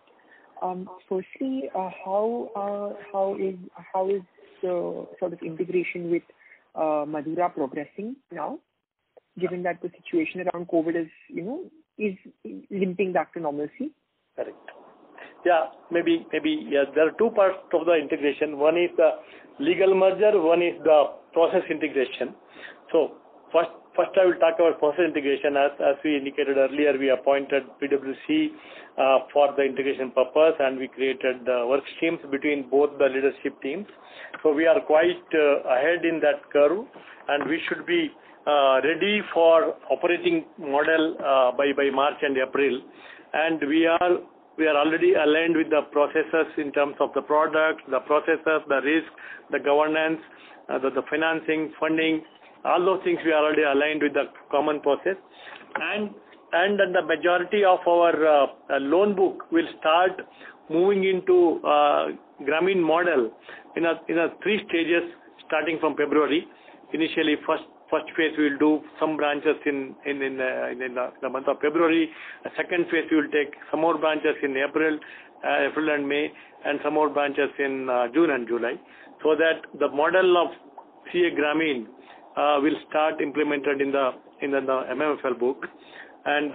Firstly, how is the sort of integration with Madura progressing now, given that the situation around COVID is limping back to normalcy? Correct. Yeah, maybe. Yeah, there are 2 parts of the integration. One is the legal merger, one is the process integration. So first I will talk about process integration. As we indicated earlier, we appointed PwC for the integration purpose, and we created work streams between both the leadership teams. So we are quite ahead in that curve, and we should be ready for operating model by March and April. And we are already aligned with the processes in terms of the product, the processes, the risk, the governance, the financing, funding, all those things we are already aligned with the common process. And the majority of our loan book will start moving into Grameen model in a 3 stages starting from February. Initially, first phase we will do some branches in the month of February. The second phase we will take some more branches in April and May, and some more branches in June and July, so that the model of CA Grameen will start implemented in the MMFL book, and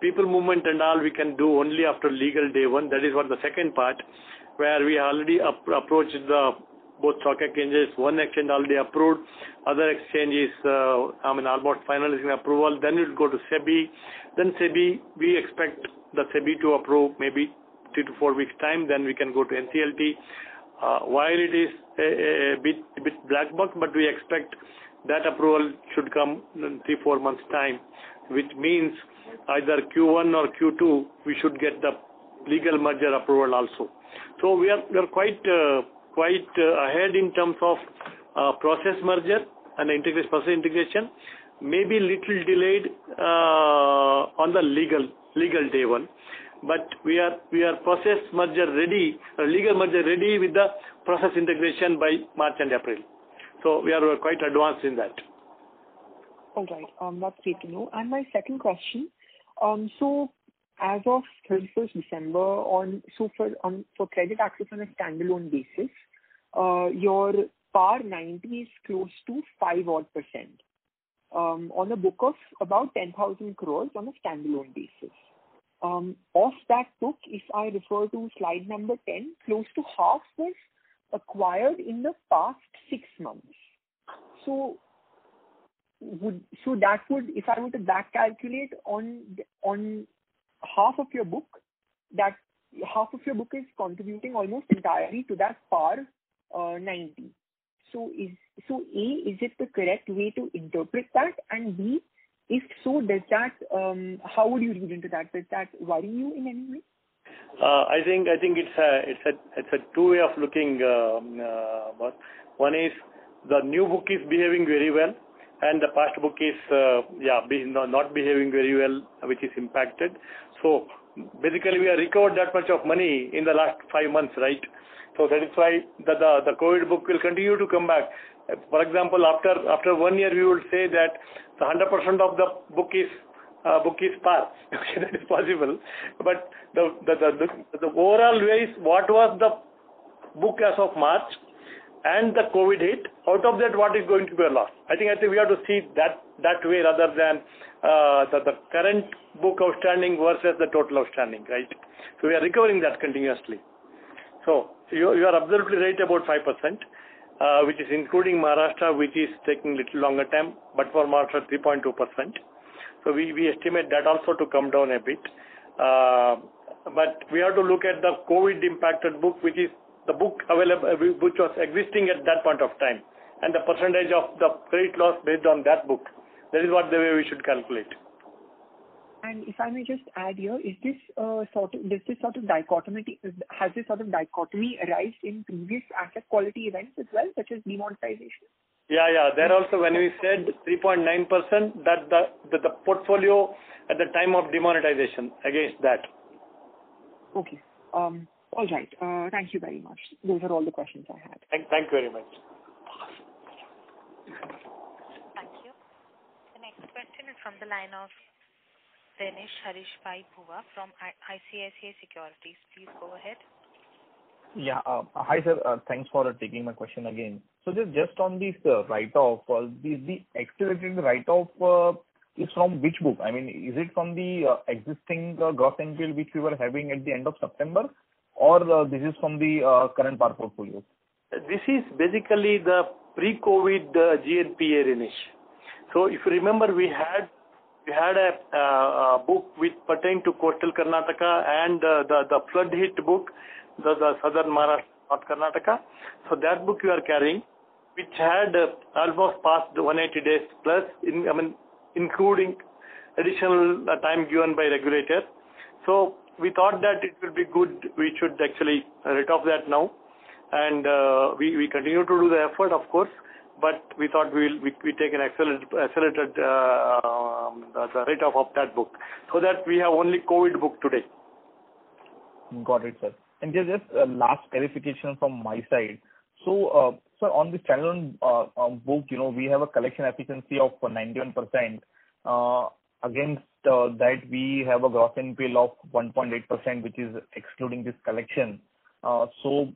people movement and all we can do only after legal day 1. That is what the second part, where we already approached both stock exchanges. One exchange already approved, other exchanges almost finalizing approval. Then it will go to SEBI. Then SEBI, we expect the SEBI to approve maybe 3 to 4 weeks time. Then we can go to NCLT. While it is a bit black box, but we expect that approval should come in 3-4 months time, which means either Q1 or Q2 we should get the legal merger approval also. So we are quite ahead in terms of process merger and process integration. Maybe little delayed on the legal day 1, but we are process merger ready, legal merger ready with the process integration by March and April. So we are quite advanced in that. All right, that's great to know. And my second question, so as of 31st December, for CreditAccess on a standalone basis, your PAR 90 is close to 5% on a book of about 10,000 crores on a standalone basis. Of that book, if I refer to slide number 10, close to half was acquired in the past 6 months. So that would, if I were to back calculate on half of your book, that half of your book is contributing almost entirely to that PAR 90. So is it the correct way to interpret that? And B, if so, does that how would you read into that? Does that worry you in any way? I think it's a two way of looking. But one is the new book is behaving very well, and the past book is not behaving very well, which is impacted. So basically, we have recovered that much of money in the last 5 months, right? So that is why the COVID book will continue to come back. For example, after 1 year, we would say that the 100% of the book is par. Okay, that is possible. But the overall way is what was the book as of March and the COVID hit. Out of that, what is going to be a loss? I think we have to see that way rather than the current book outstanding versus the total outstanding, right? So we are recovering that continuously. So you are absolutely right about 5%, which is including Maharashtra, which is taking little longer time, but for Maharashtra 3.2%. So we estimate that also to come down a bit. But we have to look at the COVID impacted book, which is the book available, which was existing at that point of time, and the percentage of the credit loss based on that book. That is what the way we should calculate. And if I may just add here, is this has this sort of dichotomy arisen in previous asset quality events as well, such as demonetization? Yeah. There also, when we said 3.9%, that the portfolio at the time of demonetization against that. Okay. All right. Thank you very much. Those are all the questions I had. Thank you very much. Thank you. The next question is from the line of Danish Harishbhai Bhuva from ICICI Securities. Please go ahead. Yeah. Hi, sir. Thanks for taking my question again. So just on this write-off, the accelerated write-off is from which book? I mean, is it from the existing gross NPL which we were having at the end of September, or this is from the current PAR portfolio? This is basically the pre-COVID GNPA, Rinesh. So if you remember, we had a book which pertained to coastal Karnataka and the flood hit book, the southern Maharashtra, North Karnataka. So that book we are carrying, which had almost passed 180 days plus, including additional time given by regulator. So we thought that it will be good. We should actually write off that now, and we continue to do the effort, of course. But we thought we take an accelerated the write-off of that book, so that we have only COVID book today. Got it, sir. And just last clarification from my side. So, sir, on the standalone book, we have a collection efficiency of 91%. Against that, we have a gross NPL of 1.8%, which is excluding this collection. So,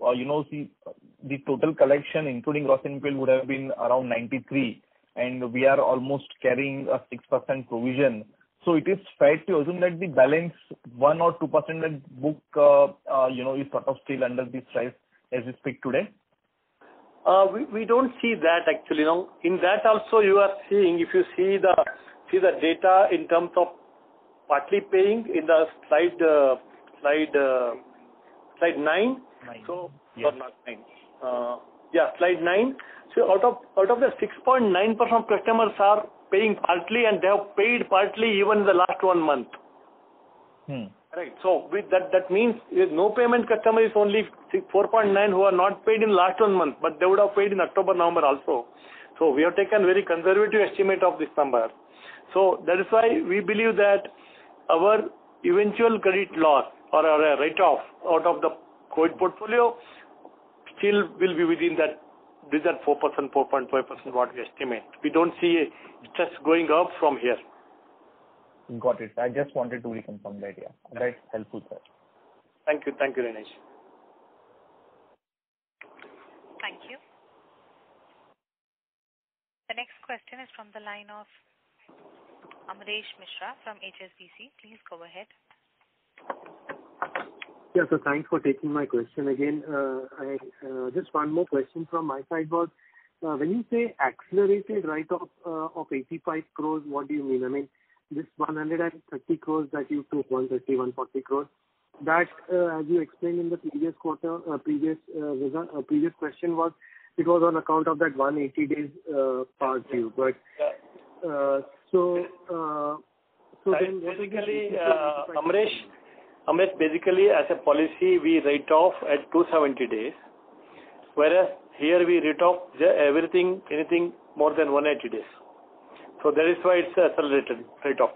the total collection, including gross NPL, would have been around 93, and we are almost carrying a 6% provision. So it is fair to assume that the balance 1 or 2% book, is sort of still under the stress as we speak today. We don't see that actually. In that also you are seeing, if you see the data in terms of partly paying in the slide 9. So yes. Not 9. Slide 9. So out of the 6.9% of customers are paying partly, and they have paid partly even in the last 1 month. Right. So with that means no payment customer is only 4.9 who are not paid in last 1 month, but they would have paid in October, November also. So we have taken very conservative estimate of this number. So that is why we believe that our eventual credit loss or a write-off out of the COVID portfolio still will be within that 4%, 4.5% what we estimate. We don't see a stress going up from here. Got it. I just wanted to reconfirm that. Yeah, that's helpful, sir. Thank you, Rinesh. Thank you. The next question is from the line of Amresh Mishra from HSBC. Please go ahead. Yeah, so thanks for taking my question again. Just one more question from my side was, when you say accelerated write-off of 85 crores, what do you mean? I mean, this 130 crores that you took, 130, 140 crores, that, as you explained in the previous quarter, previous question was, it was on account of that 180 days past due. But so then basically, Amresh, basically as a policy we write off at 270 days, whereas here we write off anything more than 180 days. So that is why it's accelerated write off.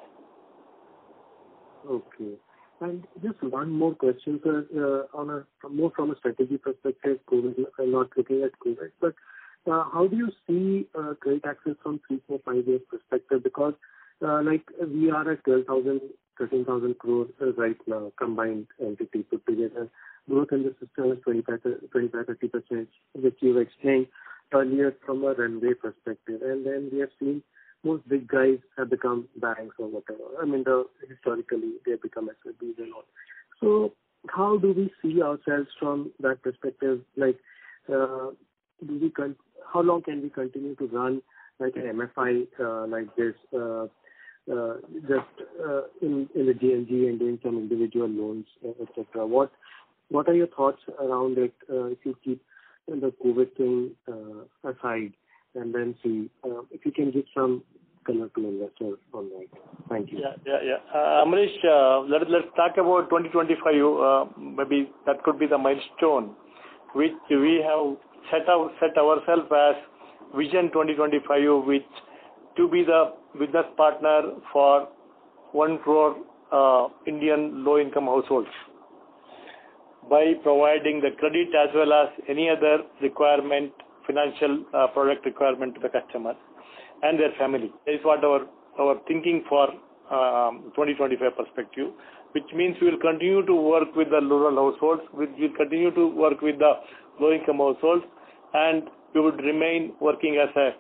Okay. And just one more question, sir, more from a strategy perspective, COVID, not looking at COVID, but how do you see CreditAccess from 3, 4, 5 years perspective? Because like we are at 12,000, 13,000 crores right now, combined entity put together. Growth in the system is 25-30%, which you explained earlier from a runway perspective. And then we have seen most big guys have become banks or whatever. I mean, historically they have become SFBs and all. So how do we see ourselves from that perspective? Like, how long can we continue to run like an MFI like this, just in the GLG and doing some individual loans, etc. What are your thoughts around it if you keep the COVID thing aside, and then see if you can give some color to investors on that. Thank you. Amrish, let's talk about 2025. Maybe that could be the milestone which we have set ourselves as Vision 2025, which to be the business partner for 1 crore Indian low-income households by providing the credit as well as any other requirement, financial product requirement to the customer and their family. That is what our thinking for 2025 perspective, which means we will continue to work with the rural households, we will continue to work with the low-income households, and we would remain working as a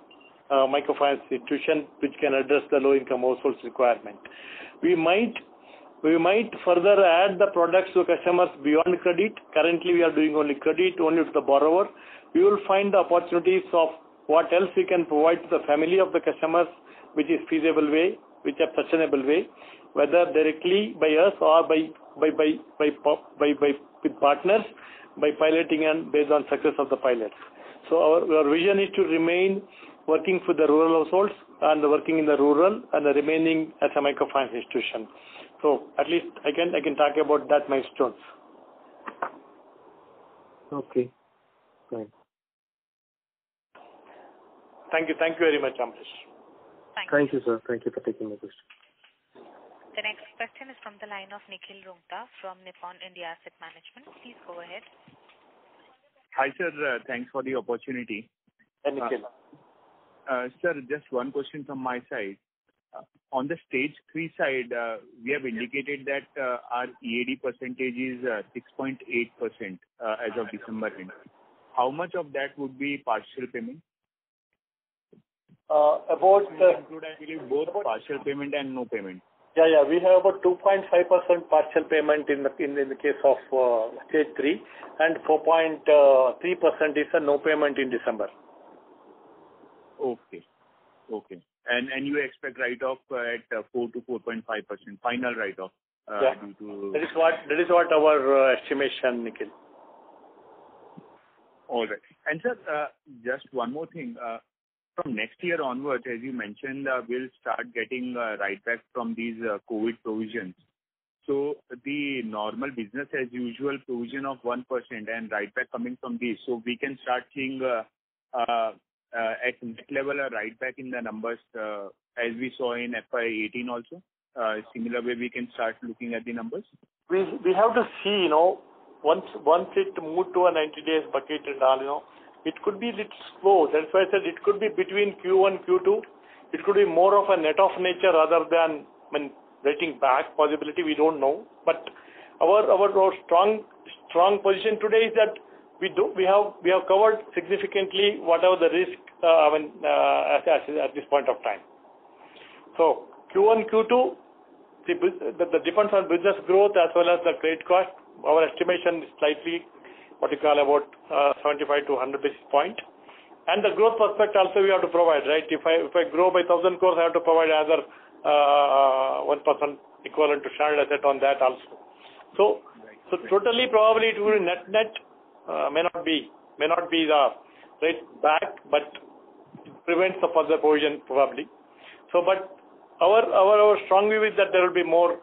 microfinance institution which can address the low-income households requirement. We might further add the products to customers beyond credit. Currently, we are doing only credit, only to the borrower. We will find the opportunities of what else we can provide to the family of the customers, which is feasible way, which is sustainable way, whether directly by us or with partners, by piloting and based on success of the pilots. So our vision is to remain working for the rural households and working in the rural and remaining as a microfinance institution. So at least I can talk about that milestones. Okay. Fine. Thank you very much, Amrish. Thank you, sir. Thank you for taking my question. The next question is from the line of Nikhil Rungta from Nippon India Asset Management. Please go ahead. Hi, sir. Thanks for the opportunity. Hey, Nikhil. Sir, just one question from my side. On the stage 3 side, we have indicated that our EAD percentage is 6.8% as of December end. How much of that would be partial payment? Include, I believe, both partial payment and no payment. Yeah. We have about 2.5% partial payment in the case of stage 3, and 4.3% is a no payment in December. Okay. And you expect write-off at 4 to 4.5%, final write-off due to... That is what our estimation, Nikhil. All right. And sir, just one more thing. From next year onwards, as you mentioned, we'll start getting write-back from these COVID provisions. So the normal business as usual provision of 1% and write-back coming from these. So we can start seeing at net level a write-back in the numbers as we saw in FY18 also. Similar way we can start looking at the numbers. We have to see, once it moved to a 90 days bucket and all, it could be a little slow. That's why I said it could be between Q1, Q2. It could be more of a net-off nature rather than writing back possibility. We don't know. But our strong position today is that we have covered significantly whatever the risk at this point of time. So Q1, Q2, that depends on business growth as well as the credit cost. Our estimation is slightly what you call about 75 to 100 basis point. And the growth prospect also we have to provide, right? If I grow by 1,000 crores, I have to provide another 1% equivalent to standard asset on that also. So totally probably it will net may not be the right back, but it prevents the further provision probably. So, but our strong view is that there will be more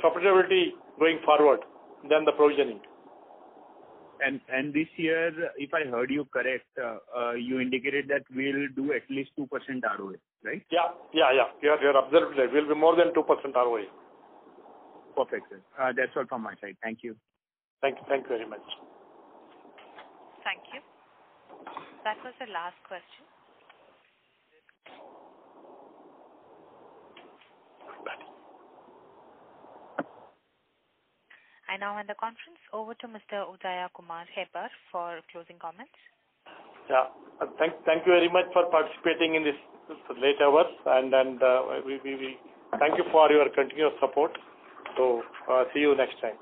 profitability going forward than the provisioning. And this year, if I heard you correct, you indicated that we'll do at least 2% ROA, right? Yeah. You're absolutely right. We'll be more than 2% ROA. Perfect, sir. That's all from my side. Thank you. Thank you very much. Thank you. That was the last question. I now hand the conference over to Mr. Udaya Kumar Hebbar for closing comments. Yeah. Thank you very much for participating in this late hours, and we thank you for your continuous support. So see you next time.